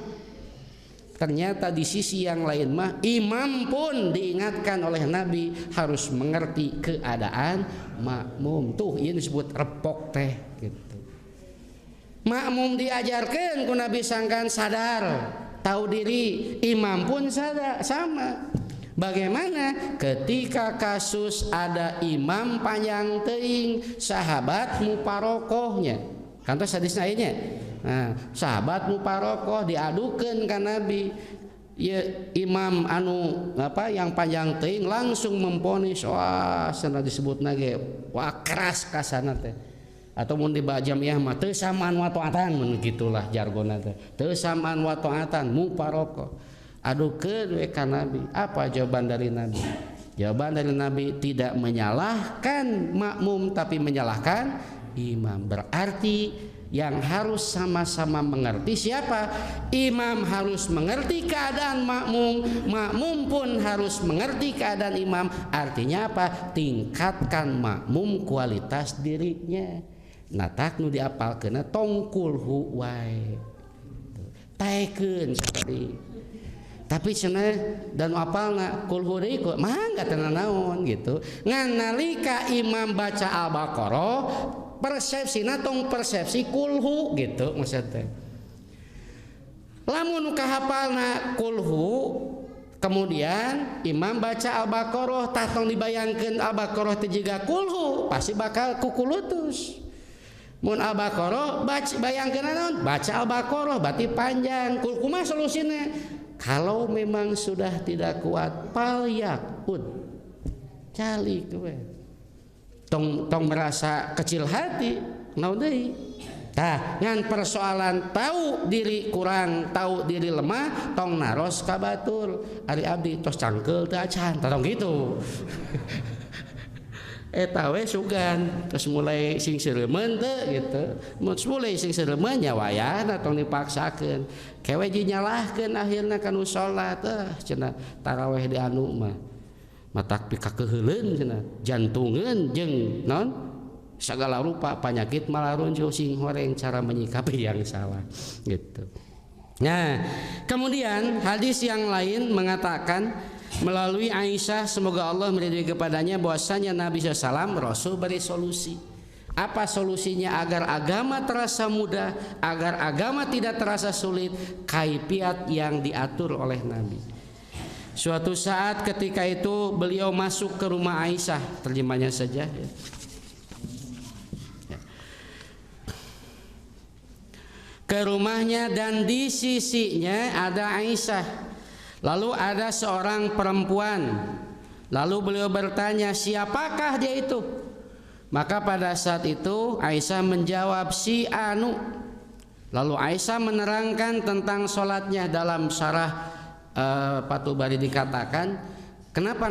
Ternyata di sisi yang lain mah imam pun diingatkan oleh Nabi harus mengerti keadaan makmum. Tuh ini disebut repok teh gitu. Makmum diajarkan ku Nabi sangkan sadar, tahu diri. Imam pun sadar sama. Bagaimana ketika kasus ada imam panjang teuing sahabat muparokohnya. Kantos hadis lainnya. Nah, sahabat muparokoh diadukeun ka Nabi. Ya, imam anu yang panjang teuing langsung memponis, wah cenah disebutna ge wah keras kasana teh. Atau mun di jamiah mah teu samaan wa taatan mun gitulah jargonna teh. Teu samaan wa taatan muparokoh. Adukeun we ka Nabi. Apa jawaban dari Nabi? Jawaban dari Nabi tidak menyalahkan makmum tapi menyalahkan imam. Berarti yang harus sama-sama mengerti siapa? Imam harus mengerti keadaan makmum, makmum pun harus mengerti keadaan imam. Artinya apa? Tingkatkan makmum kualitas dirinya. Natak nu diapalkeunna tong kulhu wae. Taekeun sakali. Tapi cenah dan apalna kulhu deui kok mangga teu naon gitu. Ngan nalika imam baca Al-Baqarah persepsina tong persepsi kulhu gitu maksudnya. Lamun kahapalna kulhu kemudian imam baca Al-Baqarah tah tong dibayangkeun Al-Baqarah teh jiga kulhu pasti bakal kukulutus. Mun Al-Baqarah baca bayangkeun naon? Baca Al-Baqarah berarti panjang. Kumaha solusina? Kalau memang sudah tidak kuat pal yakut. Calik we. Tong merasa kecil hati naon deui tah ngan persoalan tahu diri kurang tahu diri lemah tong naros ka batur ari abdi tos cangkeul teh acan tong gitu eta we sugan terus mulai sing seureumeuan teh gitu mun mulai sing seureumeuan nya wayahna tong dipaksakeun kewe dinyalahkeun akhirna kanu salat cenah tarawih di anu mah matak pikakeheuleun cenah jantungeun jeung naon sagala rupa penyakit malarun sing horeng cara menyikapi yang salah gitu. Nah, kemudian hadis yang lain mengatakan melalui Aisyah semoga Allah meridhai kepadanya bahwasanya Nabi SAW Rasul beri solusi. Apa solusinya agar agama terasa mudah, agar agama tidak terasa sulit? Kaifiat yang diatur oleh Nabi. Suatu saat ketika itu beliau masuk ke rumah Aisyah, terjemahnya saja ya. Ke rumahnya dan di sisinya ada Aisyah. Lalu ada seorang perempuan. Lalu beliau bertanya, siapakah dia itu? Maka pada saat itu Aisyah menjawab, si anu. Lalu Aisyah menerangkan tentang sholatnya dalam syarah Fathul Bari dikatakan kenapa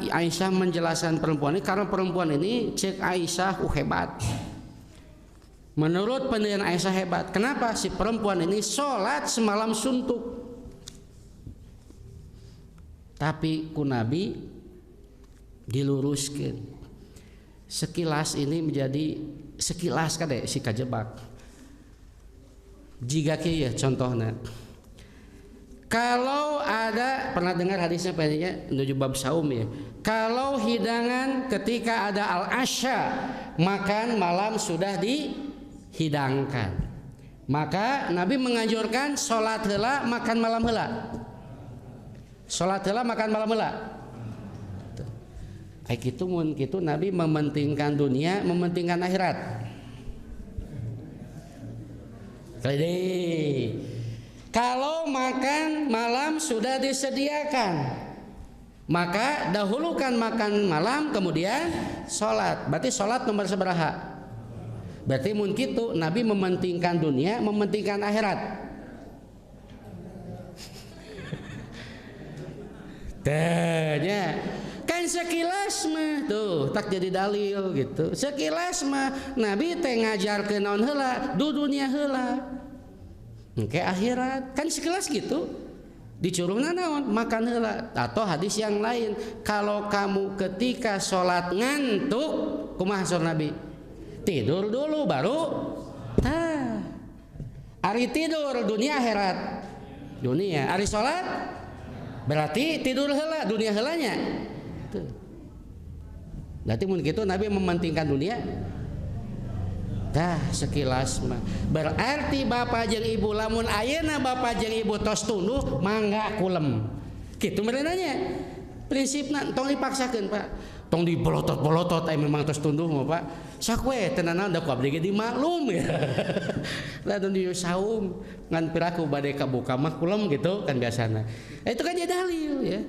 Aisyah menjelaskan perempuan ini karena perempuan ini cek Aisyah hebat. Menurut penilaian Aisyah hebat. Kenapa? Si perempuan ini sholat semalam suntuk. Tapi ku Nabi diluruskan. Sekilas ini menjadi sekilas kade si kajebak. Jika kieu ya contohnya. Kalau ada pernah dengar hadisnya pendeknya menuju bab saum ya. Kalau hidangan ketika ada al-asya, makan malam sudah dihidangkan. Maka Nabi menganjurkan sholat heula makan malam heula. Sholat heula makan malam heula. Kayak gitu mun gitu Nabi mementingkan dunia, mementingkan akhirat. Kalau makan malam sudah disediakan, maka dahulukan makan malam kemudian sholat. Berarti sholat nomor seberapa? Berarti mun kitu Nabi mementingkan dunia, mementingkan akhirat. Tanya kan sekilas mah tuh tak jadi dalil gitu. Sekilas mah Nabi teh ngajarkeun naon heula, du dunia heula. Engke akhirat kan sekilas gitu. Dicurungna naon? Makan heula. Atau hadis yang lain, kalau kamu ketika sholat ngantuk, kumaha saur Nabi? Tidur dulu baru ari tidur dunia akhirat. Dunia, ari sholat berarti tidur heula, dunia heulanya. Tuh. Berarti mun kitu Nabi mementingkan dunia. Dah sekilas mah. Berarti bapak jeung ibu lamun ayeuna bapak jeung ibu tos tunduh mangga kulem. Kitu merenanya. Prinsipna tong dipaksakeun, Pak. Tong dibolotot-bolotot memang tos tunduh mah, Pak. Sakwe tenan da ku abdi ge dimaklum ya. Lamun di saum ngan piraku bade kabuka mah kulem gitu kan biasana. Itu kan jadi dalil ya.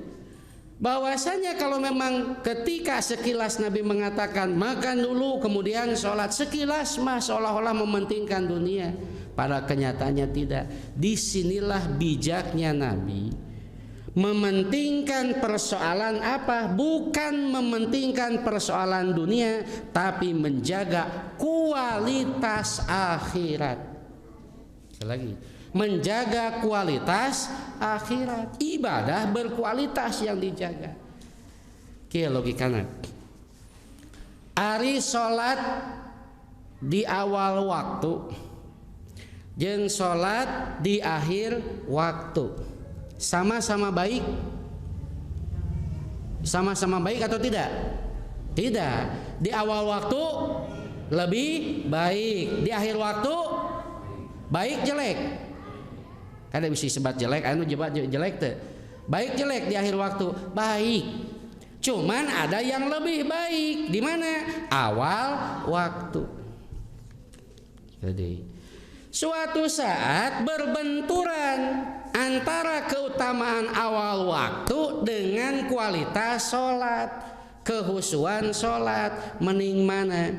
Bahwasanya kalau memang ketika sekilas Nabi mengatakan makan dulu kemudian sholat, sekilas mah seolah-olah mementingkan dunia, pada kenyataannya tidak. Disinilah bijaknya Nabi mementingkan persoalan apa? Bukan mementingkan persoalan dunia, tapi menjaga kualitas akhirat. Sekali lagi, menjaga kualitas akhirat. Ibadah berkualitas yang dijaga. Oke, logikana. Ari salat di awal waktu jeung salat di akhir waktu sama-sama baik? Sama-sama baik atau tidak? Tidak. Di awal waktu lebih baik, di akhir waktu baik jelek. Kan bisa sebat jelek, anu jelek teh. Baik jelek di akhir waktu baik. Cuman ada yang lebih baik di mana? Awal waktu. Jadi suatu saat berbenturan antara keutamaan awal waktu dengan kualitas sholat, kehusuan sholat, mending mana?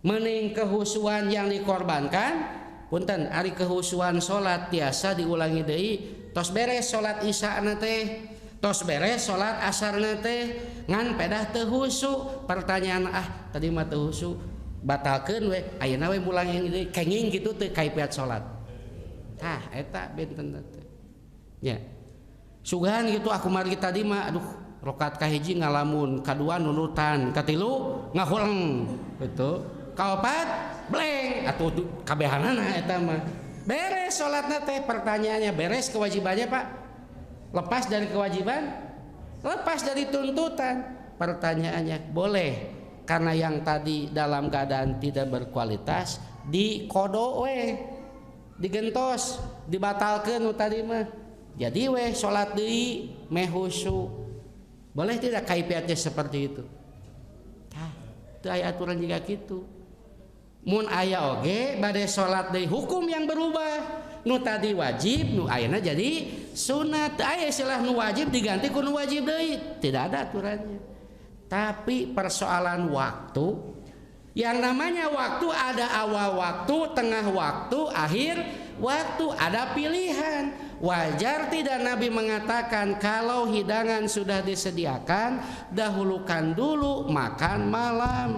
Mending kehusuan yang dikorbankan, punten ari kehusuan sholat tiasa diulangi deui, tos beres sholat isya teh, tos beres sholat asar teh, ngan pedah teu husu. Pertanyaan tadi mah teu husu, batalkeun we, ayeuna we mulang yang deui, kenging kitu teh kaifiat sholat. Eta benten teh. Ya. Sugahan gitu aku mari tadi mah aduh rakaat kahiji ngalamun, kadua nunutan, katilu ngahuleng gitu. Kaopat bleng atuh kabehanana eta mah. Beres salatna teh, pertanyaannya beres kewajibannya, Pak? Lepas dari kewajiban? Lepas dari tuntutan. Pertanyaannya boleh karena yang tadi dalam keadaan tidak berkualitas dikodo we, digentos, dibatalkeun nu tadi mah. Jadi we salat deui meh husu. Boleh tidak kaifiatnya seperti itu? Teu aya aturan juga kitu. Mun aya oge bade salat deui hukum yang berubah. Nu tadi wajib, nu ayeuna jadi sunat. Aya istilah nu wajib diganti ku nu wajib deui. Tidak ada aturannya. Tapi persoalan waktu, yang namanya waktu ada awal waktu, tengah waktu, akhir waktu, ada pilihan. Wajar tidak Nabi mengatakan kalau hidangan sudah disediakan, dahulukan dulu makan malam,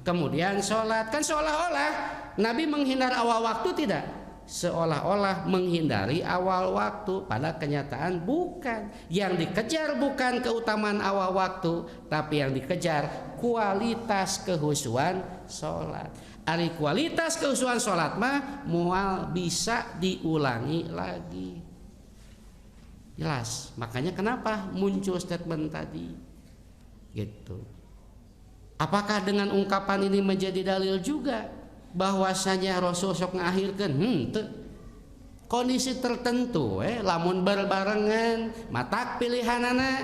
kemudian sholat. Kan seolah-olah Nabi menghindar awal waktu, tidak? Seolah-olah menghindari awal waktu, pada kenyataan bukan. Yang dikejar bukan keutamaan awal waktu, tapi yang dikejar kualitas kehusuan sholat. Ari kualitas kehusuan sholat mah mual bisa diulangi lagi. Jelas, makanya kenapa muncul statement tadi gitu. Apakah dengan ungkapan ini menjadi dalil juga bahwasanya Rasul sok ngakhirkeun? Teu. kondisi tertentu lamun berbarengan matak pilihanana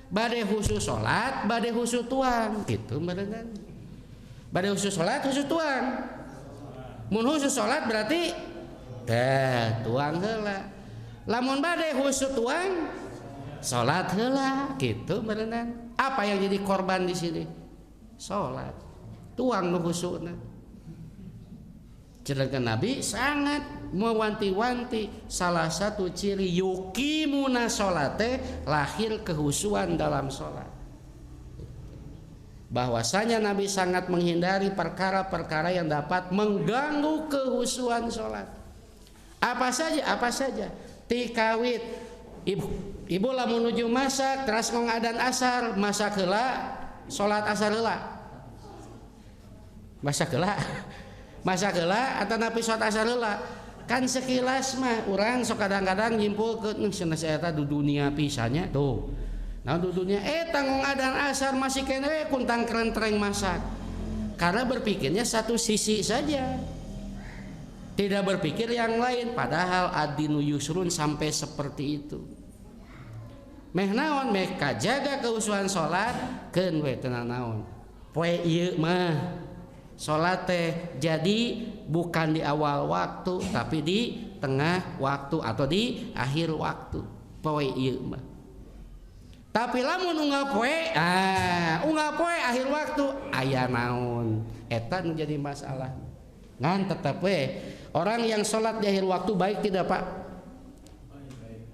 bade khusus salat bade khusus tuang gitu barengan bade khusus salat khusus tuang mun khusus salat berarti tuang heula lamun bade khusus tuang salat heula gitu barengan apa yang jadi korban di sini salat tuang nu khusukna sedangkan Nabi sangat mewanti-wanti salah satu ciri yuqimuna sholate lahir kehusuan dalam sholat bahwasanya Nabi sangat menghindari perkara-perkara yang dapat mengganggu kehusuan sholat apa saja tikawit ibu lamun nuju masak teras ngong adan asar masak heula sholat asar heula masak heula atau napi sholat asar heula kan sekilas mah urang sok kadang-kadang nyimpulkeun cenah eta di dunia pisannya tuh nah di dunia ngong adan asar masih kene kuntang kerentreng masak karena berpikirnya satu sisi saja tidak berpikir yang lain padahal adinu yusrun sampai seperti itu meh naon meh kajaga keusuhan salat keun we tenang naon poe ieu mah salat teh jadi bukan di awal waktu tapi di tengah waktu atau di akhir waktu poe ieu mah tapi lamun unggal poe akhir waktu aya naon eta nu jadi masalah ngan tetep we orang yang salat di akhir waktu baik tidak Pak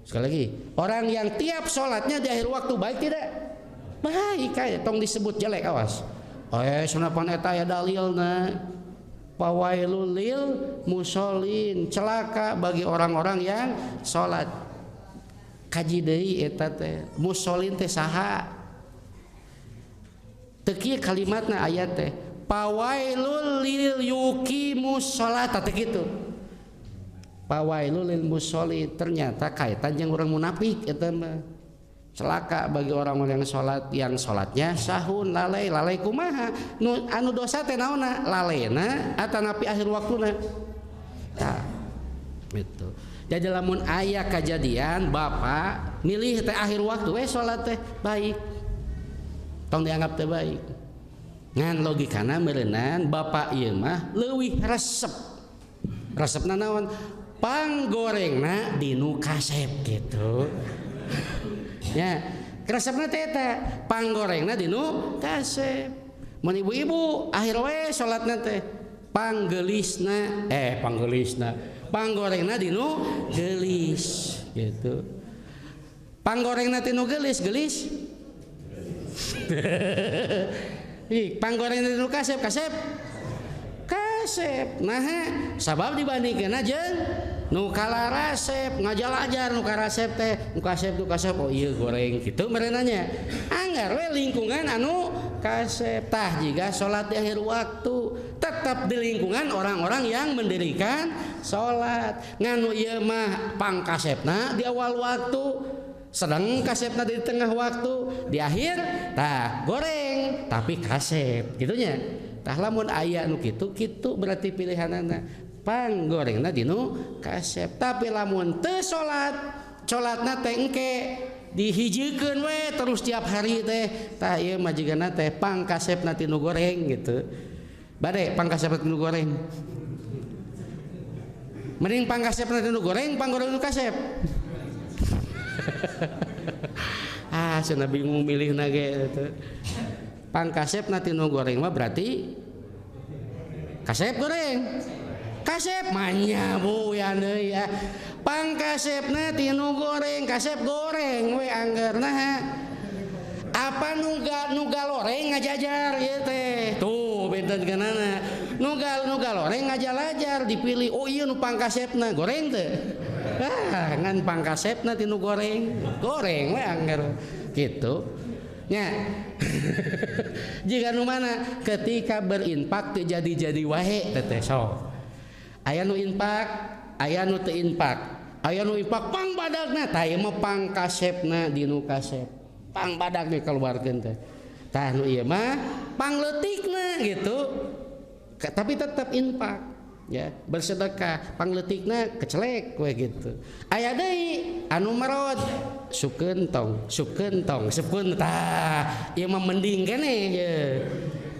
sekali lagi orang yang tiap salatnya di akhir waktu baik tidak baik kayak tong disebut jelek awas senapan eta aya dalilna pawailul lil musallin celaka bagi orang-orang yang salat kaji deui eta teh musallin teh saha teu kieu kalimatna ayat teh pawailul lil yuqimus shalat teh kitu pawailul lil musallin ternyata kaitan jeung urang munafik eta mah celaka bagi orang-orang yang salatnya sahun lalai kumaha anu dosa teh naonna lalena atanapi akhir waktuna tah gitu jadi lamun aya kejadian bapak milih teh akhir waktu salat teh baik tong dianggap teh baik ngan logikana meureunnan bapak ieu mah leuwih resepna naon panggorengna dinu kasep gitu ya resepna teh eta panggorengna dinu kasep mun ibu-ibu akhir we salatna teh panggeulisna panggorengna dinu geulis gitu panggorengna dinu geulis panggorengna dinu kasep nah sabab dibandingkeun jeung nu kalarasep ngajalajar nu karasep teh nu kasep oh iya goreng gitu merenanya anggar we lingkungan anu kasep tah jiga salat di akhir waktu tetap di lingkungan orang-orang yang mendirikan salat nganu ieu mah pangkasepna di awal waktu sedang kasepna di tengah waktu di akhir tah goreng tapi kasep gitunya tah lamun aya nu kitu berarti pilihanana panggorengna dinu kasep tapi lamun teu salatna teh engke dihijikeun we terus tiap hari teh tah ieu majigana teh pangkasepna tinu goreng gitu bade pangkasepna tinu goreng mending pangkasepna tinu goreng panggoreng tinu kasep cenah bingung milihna ge teh pangkasepna tinu goreng mah berarti kasep goreng kasep manya bu ya deui ya pangkasepna tinu goreng kasep goreng we anggerna apa nuga loreng ngajajar ieu teh tuh benten kenana nuga loreng ngajalajar dipilih oh iya nu pangkasepna goreng teh ngan pangkasepna tinu goreng we angger gitu nya jika nu mana ketika berinfak teu jadi wae teh sok aya nu infak aya nu teu infak aya nu infak pang badagna tah ieu mah pangkasepna dinu kasep pang badagna kaluarkeun teh tah nu ieu mah pangleutikna gitu tapi tetap infak ya bersedekah pangletikna kecelek we gitu. Aya deui anu marot sukeun tong sepun tah ieu mah mending keneh ye.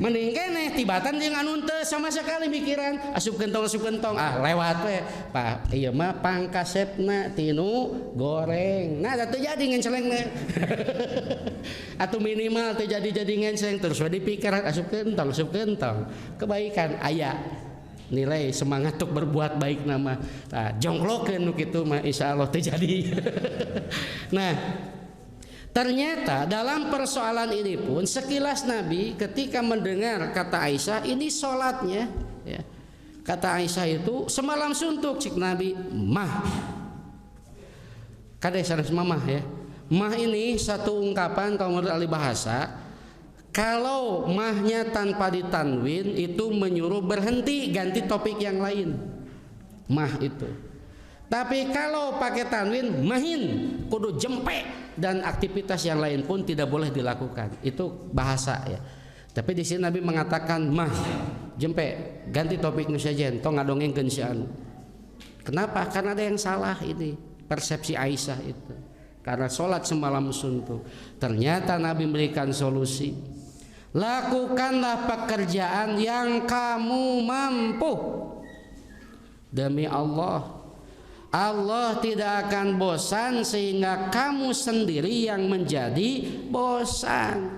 Mending keneh tibatan jeung anu teu sama sekali mikiran asupkeun tong lewat we Pak ieu mah pangkasepna tinu goreng. Nah teu jadi ngencelengna. Atuh minimal teu jadi ngenceleng terus we dipikiran asupkeun tong. Kebaikan aya nilai semangat untuk berbuat baik nama jonglokeun nu kitu mah insyaallah teu jadi. Nah, ternyata dalam persoalan ini pun sekilas Nabi ketika mendengar kata Aisyah ini sholatnya ya. Kata Aisyah itu semalam suntuk cik Nabi mah. Kade sanes mamah ya. Mah ini satu ungkapan kalau menurut ahli bahasa kalau mahnya tanpa ditanwin itu menyuruh berhenti ganti topik yang lain. Mah itu. Tapi kalau pakai tanwin mahin kudu jempe dan aktivitas yang lain pun tidak boleh dilakukan. Itu bahasa ya. Tapi di sini Nabi mengatakan mah jempe ganti topiknya saja tong ngadongengkeun si anu. Kenapa? Karena ada yang salah ini persepsi Aisyah itu. Karena sholat semalam suntuk. Ternyata Nabi memberikan solusi. Lakukanlah pekerjaan yang kamu mampu. Demi Allah, Allah tidak akan bosan sehingga kamu sendiri yang menjadi bosan.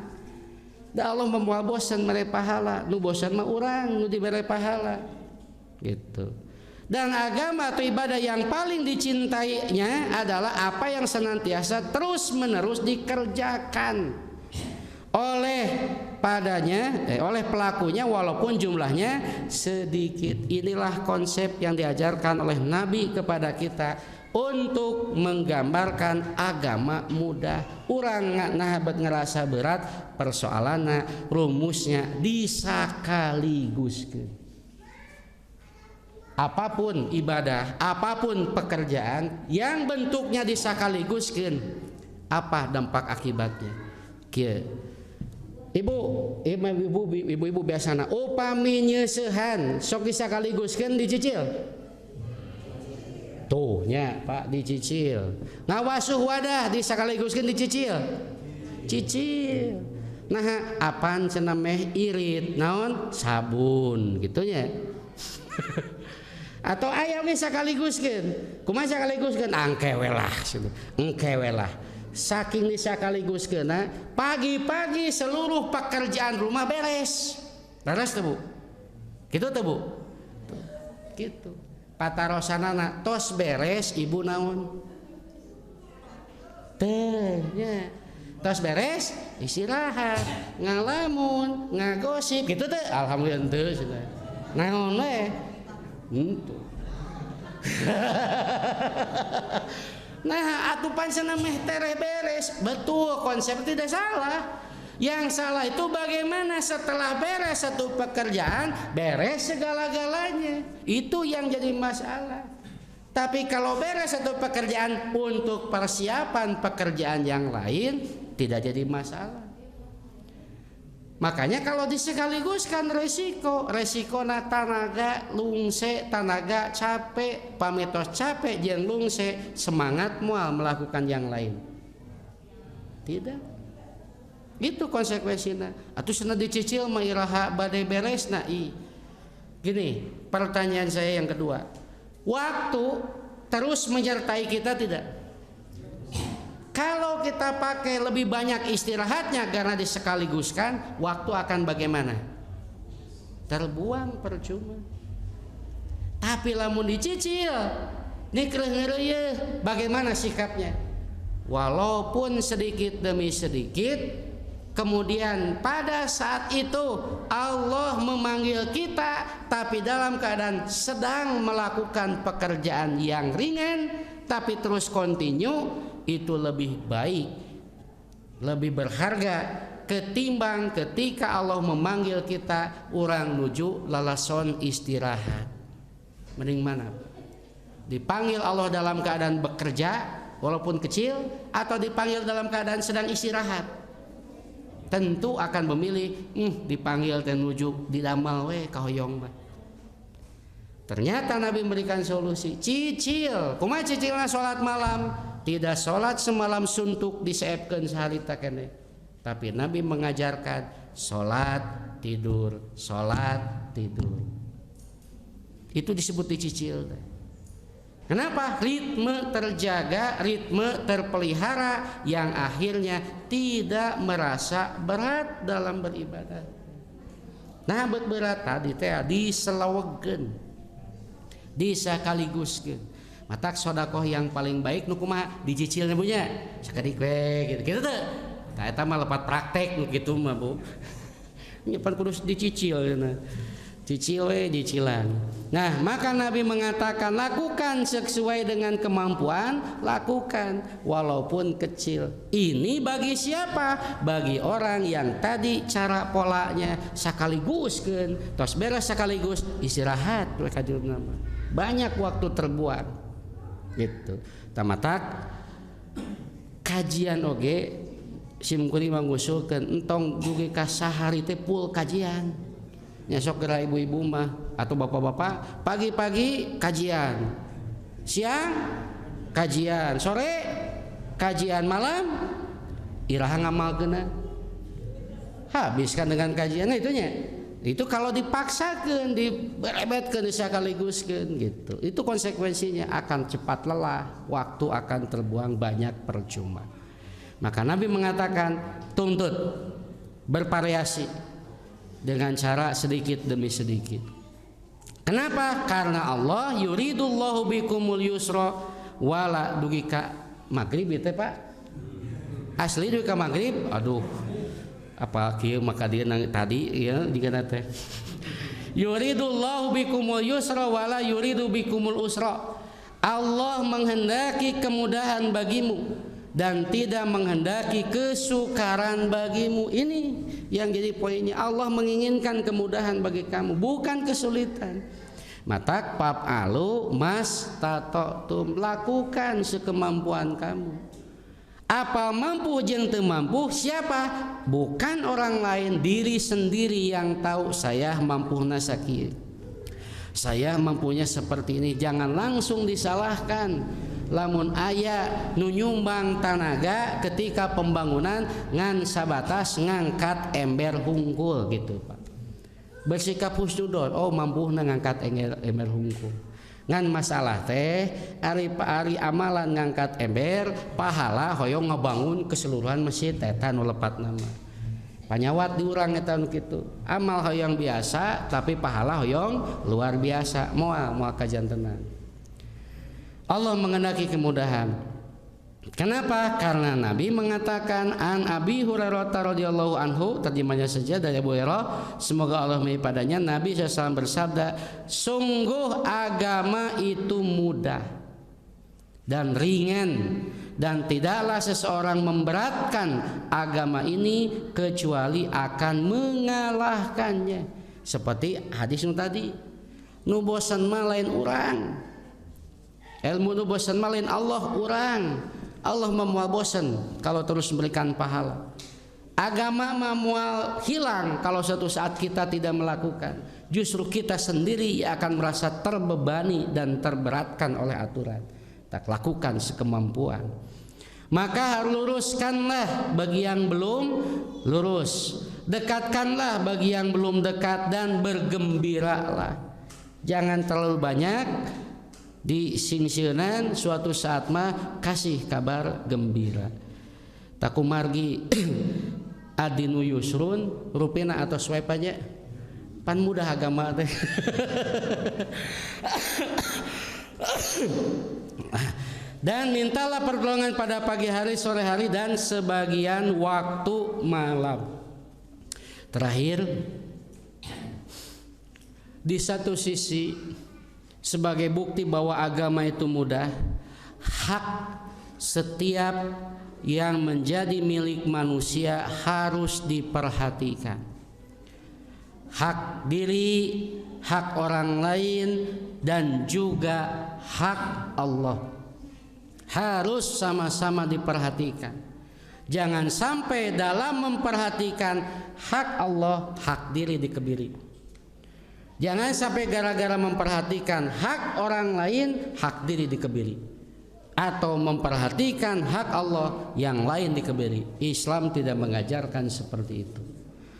Da Allah membawa bosan mere pahala, nu bosan mah urang nu dibere pahala. Gitu. Dan agama atau ibadah yang paling dicintainya adalah apa yang senantiasa terus-menerus dikerjakan oleh pelakunya walaupun jumlahnya sedikit. Inilah konsep yang diajarkan oleh Nabi kepada kita untuk menggambarkan agama mudah. Urang nahabat ngerasa berat persoalanna rumusnya disakaliguskeun. Apapun ibadah, apapun pekerjaan yang bentuknya disakaliguskeun, apa dampak akibatnya? Kieu. Ibu-ibu biasana upami nyeusehan sok disakaliguskeun dicicil. Tuh nya Pak dicicil. Ngawasuh wadah disakaliguskeun dicicil. Cicil. Nah, apaan cenah meh irit naon sabun gitu nya. Atau aya we sakaliguskeun. Kumaha sakaliguskeun angkewe lah. Saking disakaliguskeunna pagi-pagi seluruh pekerjaan rumah beres teu Bu? Kitu teu Bu? Kitu. Patarosanana tos beres ibu naon? Teh nya. Tos beres istirahat, ngalamun, ngagosip kitu teh alhamdulillah teu cenah. Naon we? Henteu. Nah, atupan cenah meh tereh beres. Betul, konsep tidak salah. Yang salah itu bagaimana setelah beres satu pekerjaan, beres segala-galanya. Itu yang jadi masalah. Tapi kalau beres satu pekerjaan untuk persiapan pekerjaan yang lain, tidak jadi masalah. Makanya kalau disekaliguskan resiko tanaga lungse, tanaga capek, pametos capek jeung lungse, semangat moal melakukan yang lain. Tidak. Gitu konsekuensinya. Atuh cenah dicicil mah iraha bade beresna i. Gini, pertanyaan saya yang kedua. Waktu terus menyertai kita tidak? Kalau kita pakai lebih banyak istirahatnya karena disekaliguskan, waktu akan bagaimana? Terbuang percuma. Tapi lamun dicicil, nikreh-ngereuy, bagaimana sikapnya? Walaupun sedikit demi sedikit, kemudian pada saat itu Allah memanggil kita, tapi dalam keadaan sedang melakukan pekerjaan yang ringan, tapi terus continue. Itu lebih baik, lebih berharga ketimbang ketika Allah memanggil kita urang nuju lalason istirahat. Mending mana? Dipanggil Allah dalam keadaan bekerja walaupun kecil, atau dipanggil dalam keadaan sedang istirahat? Tentu akan memilih dipanggil teh nuju didamal we kahoyong mah. Ternyata Nabi memberikan solusi, cicil. Kumaha cicilna salat malam? Tidak salat semalam suntuk diseepkeun saharita keneh. Tapi Nabi mengajarkan salat tidur, salat tidur. Itu disebut dicicil. Kenapa? Ritme terjaga, ritme terpelihara yang akhirnya tidak merasa berat dalam beribadah. Nah, berat tadi teh diselewegeun, disakaliguskeun. Matak sodakoh yang paling baik nu kumaha dicicilna punya sakadik we gitu teh. Tah eta mah lepat praktek nu kitu mah Bu. Nya pan kudu dicicil cenah. Cicil we cicilan. Nah, maka Nabi mengatakan lakukan sesuai dengan kemampuan, lakukan walaupun kecil. Ini bagi siapa? Bagi orang yang tadi cara polanya sakaliguskeun, tos beres sekaligus istirahat we kajurna. Banyak waktu terbuang. Gitu. Tamatak kajian oge simkuring mangusulkeun entong dugi ka sahari teh full kajian. Nyesok geura ibu-ibu mah atau bapak-bapak pagi-pagi kajian, siang kajian, sore kajian, malam iraha ngamalkeunna habiskan dengan kajian. Nah itunya itu kalau dipaksakan diberebetkeun disakaliguskeun gitu, itu konsekuensinya akan cepat lelah, waktu akan terbuang banyak percuma. Maka Nabi mengatakan tuntut bervariasi dengan cara sedikit demi sedikit. Kenapa? Karena Allah yuridullahu bikumul yusra wala dugi ka maghrib teh Pak. Asli dugi ka maghrib, aduh. Apa kieu maka dia tadi ya digana teh. Yuridullahu bikumul yusra wala yuridu bikumul usra. Allah menghendaki kemudahan bagimu dan tidak menghendaki kesukaran bagimu. Ini yang jadi poinnya. Allah menginginkan kemudahan bagi kamu, bukan kesulitan. Matak pap alu mas tatotum, lakukan sekemampuan kamu. Apa mampu jeung teu mampu siapa? Bukan orang lain, diri sendiri yang tahu saya mampuna sakieu. Saya mampunya seperti ini, jangan langsung disalahkan. Lamun aya nu nyumbang tanaga ketika pembangunan ngan sabatas ngangkat ember hungkul gitu Pak. Bersikap husnudon, oh mampu ngangkat ember hungkul. Ngan masalah teh ari amalan ngangkat ember, pahala hoyong ngebangun keseluruhan masjid eta nu lepat nama. Panyawat diurang eta nu kitu. Amal hoyong biasa tapi pahala hoyong luar biasa. Moal kajantenan. Allah mengendaki kemudahan. Kenapa? Karena Nabi mengatakan an Abi Hurairah radhiyallahu anhu, terjemahnya saja dari Abu Hurairah, semoga Allah meridhai padanya, Nabi SAW bersabda, sungguh agama itu mudah dan ringan, dan tidaklah seseorang memberatkan agama ini kecuali akan mengalahkannya. Seperti hadis tadi, nu bosan mah lain urang, ilmu nu bosan mah lain Allah urang. Allah memual bosan kalau terus memberikan pahala. Agama memual hilang kalau suatu saat kita tidak melakukan. Justru kita sendiri akan merasa terbebani dan terberatkan oleh aturan. Tak lakukan sekemampuan. Maka luruskanlah bagi yang belum lurus, dekatkanlah bagi yang belum dekat, dan bergembiralah. Jangan terlalu banyak di singsieunan, suatu saat mah kasih kabar gembira. Takumargi adinu yusrun, rupina atau swipe aja pan mudah agama teh. Dan mintalah pertolongan pada pagi hari, sore hari, dan sebagian waktu malam. Terakhir, di satu sisi sebagai bukti bahwa agama itu mudah, hak setiap yang menjadi milik manusia harus diperhatikan. Hak diri, hak orang lain, dan juga hak Allah harus sama-sama diperhatikan. Jangan sampai dalam memperhatikan hak Allah, hak diri dikebiri. Jangan sampai gara-gara memperhatikan hak orang lain, hak diri dikebiri, atau memperhatikan hak Allah yang lain dikebiri. Islam tidak mengajarkan seperti itu.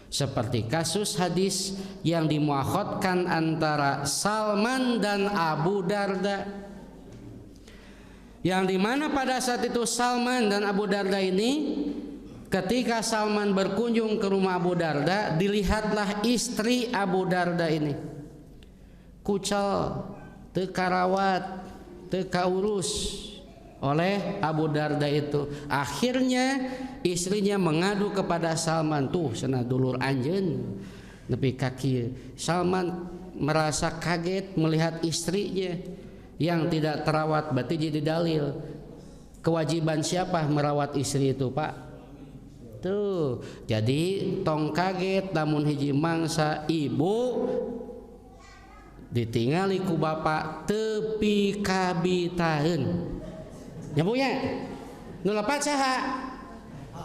Seperti kasus hadis yang dimuakhadkan antara Salman dan Abu Darda, yang dimana pada saat itu Salman dan Abu Darda ini, ketika Salman berkunjung ke rumah Abu Darda, dilihatlah istri Abu Darda ini kucal, teu karawat, teu kaurus oleh Abu Darda itu. Akhirnya istrinya mengadu kepada Salman, tuh cenah dulur anjeun nepi ka kieu. Salman merasa kaget melihat istrinya yang tidak terawat, berarti jadi dalil kewajiban siapa merawat istri itu, Pak? Tuh, jadi tong kaget namun hiji mangsa ibu ditingali ku bapak tepi kabitaheun. Nyapunya nu lepat saha?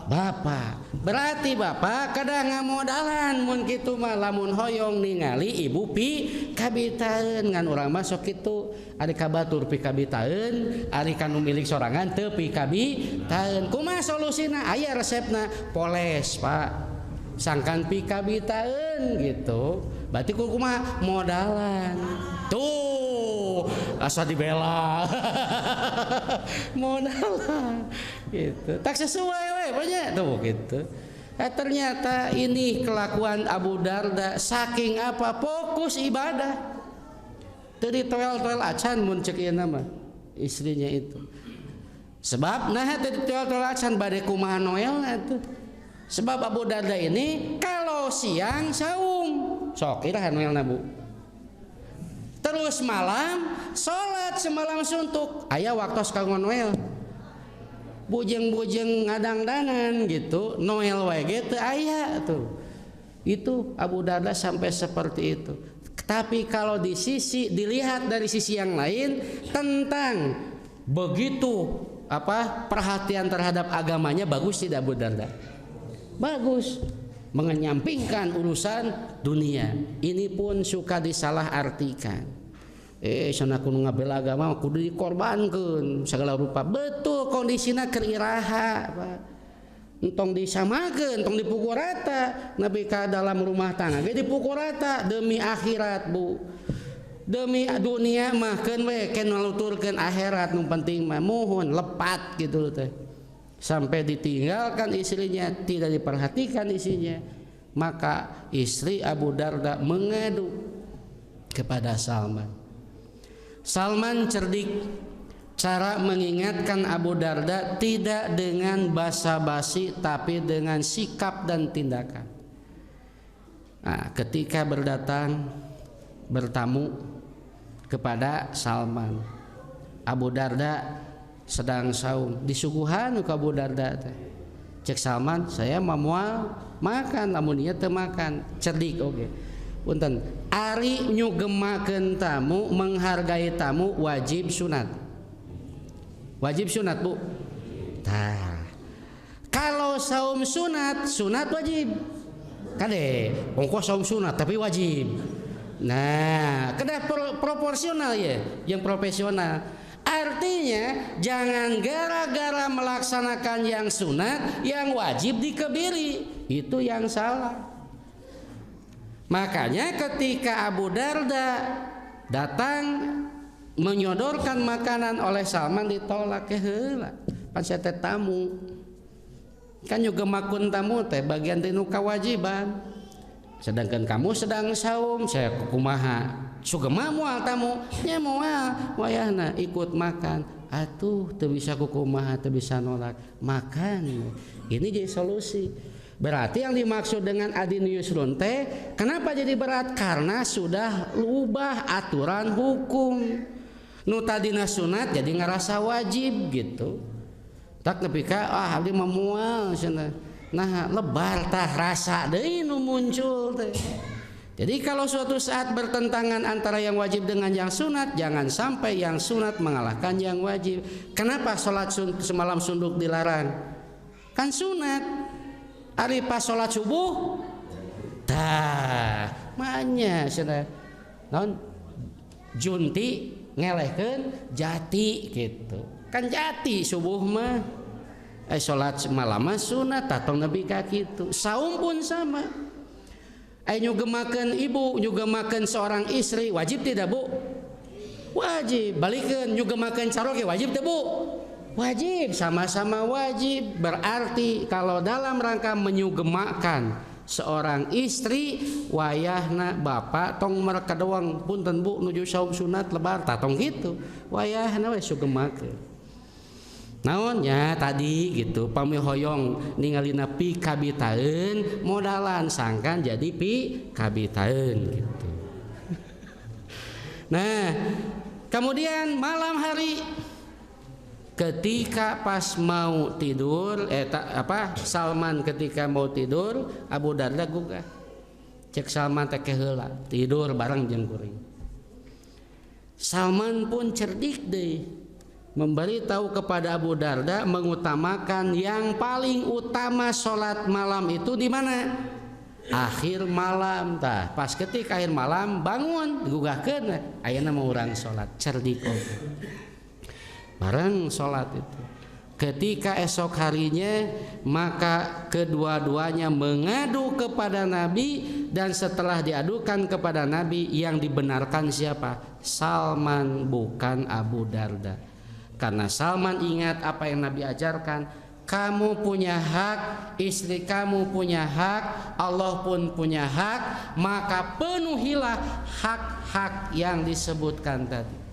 Bapak. Berarti bapak kada ngamodalan mun kitu mah, lamun hoyong ningali ibu pi kabitaheun. Ngan urang mah sok kitu, ari kabatur pi kabitaheun, ari kanu milik sorangan teu pi kabitaheun. Kumaha solusina? Aya resepna, poles, Pak. Sangkan pi kabitaheun gitu. Berarti kumaha modalan. Tuh, asa dibela. Modalan gitu. Tak sesuai we banyak tuh gitu. Ternyata ini kelakuan Abu Darda saking apa? Fokus ibadah. Tadi toel-toel acan mun cek ieu nama istrinya itu. Sebab nah tadi toel-toel acan bade kumaha noelna tuh. Sebab Abu Darda ini kalau siang saum, sok iraha noelna Bu. Terus malam salat semalam suntuk, aya waktos kanggo noel. Bujeng-bujeng ngadang-dangan gitu, noel wae ge teu aya tuh. Itu Abu Darda sampai seperti itu. Tapi kalau dilihat dari sisi yang lain tentang begitu perhatian terhadap agamanya, bagus tidak Abu Darda? Bagus. Mengenyampingkan urusan dunia. Ini pun suka disalah artikan. Sana kudu ngabela agama kudu dikorbankeun segala rupa. Betul kondisina keur iraha, Pak. Entong disamakeun, entong dipukul rata. Nabi ka dalam rumah tangga ge dipukul rata demi akhirat, Bu. Demi dunia mah keun we ken nuturkeun akhirat nu penting mah mohon lepat gitu teh. Sampai ditinggalkan istrinya, tidak diperhatikan istrinya. Maka istri Abu Darda mengadu kepada Salman. Salman cerdik, cara mengingatkan Abu Darda tidak dengan basa-basi tapi dengan sikap dan tindakan. Nah, ketika bertamu kepada Salman, Abu Darda sedang saum, disuguhan ke Abu Darda teh. Cek Salman, saya moal makan, lamun ieu teu makan. Cerdik oge. Punten, ari nyugemakeun tamu, menghargai tamu wajib sunat. Wajib sunat, Bu. Tah. Kalau saum sunat wajib. Kade, ongkos saum sunat tapi wajib. Nah, kena proporsional ya, yang profesional. Artinya jangan gara-gara melaksanakan yang sunat, yang wajib dikebiri. Itu yang salah. Makanya ketika Abu Darda datang menyodorkan makanan oleh Salman, ditolak heula. Pan saya teh tamu. Kan juga makun tamu teh bagian tinu kewajiban. Sedangkan kamu sedang saum, saya kumaha? Sugema moal tamu, nya moal wayahna ikut makan. Atuh teu bisa kumaha, teu bisa nolak. Makan. Ini jadi solusi. Berarti yang dimaksud dengan adin yusrun teh kenapa jadi berat? Karena sudah ubah aturan hukum. Nu tadina sunat jadi ngerasa wajib gitu. Tak nepi ka abdi mah moal cenah. Nah, lebar tah rasa deui nu muncul teh. Jadi kalau suatu saat bertentangan antara yang wajib dengan yang sunat, jangan sampai yang sunat mengalahkan yang wajib. Kenapa sholat semalam sunduk dilarang? Kan sunat. Ari pas sholat subuh, tah, makanya naon junti ngelehkeun jati gitu. Kan jati subuh mah salat malam mah sunat tatong Nabi ka kitu. Saum pun sama. Nyugemakeun ibu, nyugemakeun seorang istri wajib tidak Bu? Wajib. Balikeun nyugemakeun caroge wajib teu Bu? Wajib, sama-sama wajib. Berarti kalau dalam rangka menyugemakan seorang istri wayahna bapak tong mereka doang punten Bu nuju saum sunat lebar tatong gitu wayahna we sugemakeun naonnya tadi gitu pamihoyong ningalina pi kabitaeun modalan sangkan jadi pi kabitaeun gitu. Nah kemudian malam hari ketika pas mau tidur Salman ketika mau tidur Abu Darda gugah cek Salman teh heula tidur bareng jeung kuring. Salman pun cerdik deh memberitahu kepada Abu Darda mengutamakan yang paling utama salat malam itu di mana? Akhir malam tah. Pas ketika akhir malam bangun gugahkeun ayeuna mau urang salat cerdik bareng sholat itu. Ketika esok harinya maka kedua-duanya mengadu kepada Nabi dan setelah diadukan kepada Nabi yang dibenarkan siapa? Salman bukan Abu Darda. Karena Salman ingat apa yang Nabi ajarkan, kamu punya hak, istri kamu punya hak, Allah pun punya hak, maka penuhilah hak-hak yang disebutkan tadi.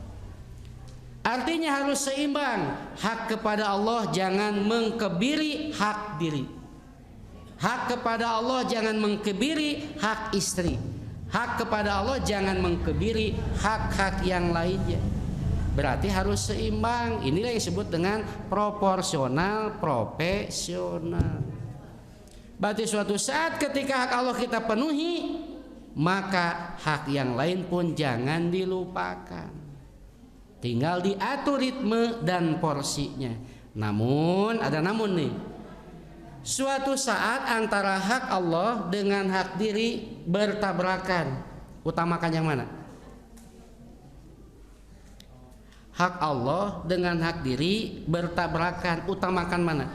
Artinya harus seimbang. Hak kepada Allah jangan mengkebiri hak diri. Hak kepada Allah jangan mengkebiri hak istri. Hak kepada Allah jangan mengkebiri hak-hak yang lainnya. Berarti harus seimbang. Inilah yang disebut dengan proporsional profesional. Berarti suatu saat ketika hak Allah kita penuhi, maka hak yang lain pun jangan dilupakan. Tinggal diatur ritme dan porsinya. Namun ada namun nih. Suatu saat antara hak Allah dengan hak diri bertabrakan. Utamakan yang mana? Hak Allah dengan hak diri bertabrakan. Utamakan mana?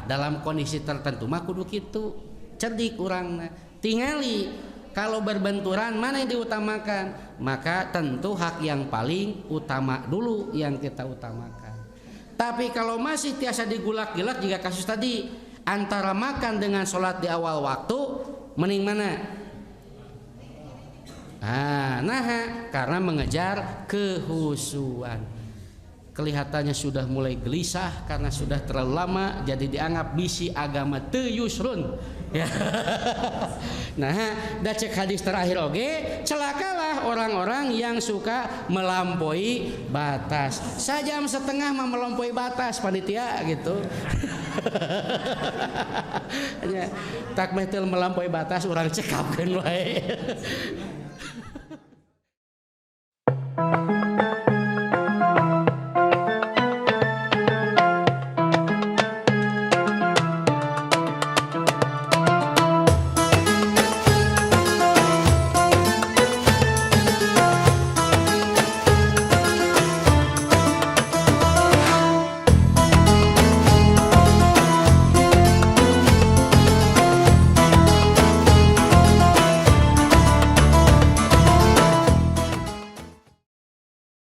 Dalam kondisi tertentu mah kudu kitu. Cerdik urangna. Tingali kalau berbenturan mana yang diutamakan, maka tentu hak yang paling utama dulu yang kita utamakan. Tapi kalau masih tiasa digulak-gilak jika kasus tadi antara makan dengan sholat di awal waktu, mending mana? Karena mengejar kehusuan. Kelihatannya sudah mulai gelisah karena sudah terlalu lama, jadi dianggap bisi agama teu yusrun. Ya. Nah, da cek hadis terakhir oge, celakalah orang-orang yang suka melampaui batas. Sajam setengah mah melampaui batas panitia gitu. Tak metel melampaui batas orang cekapkeun wae.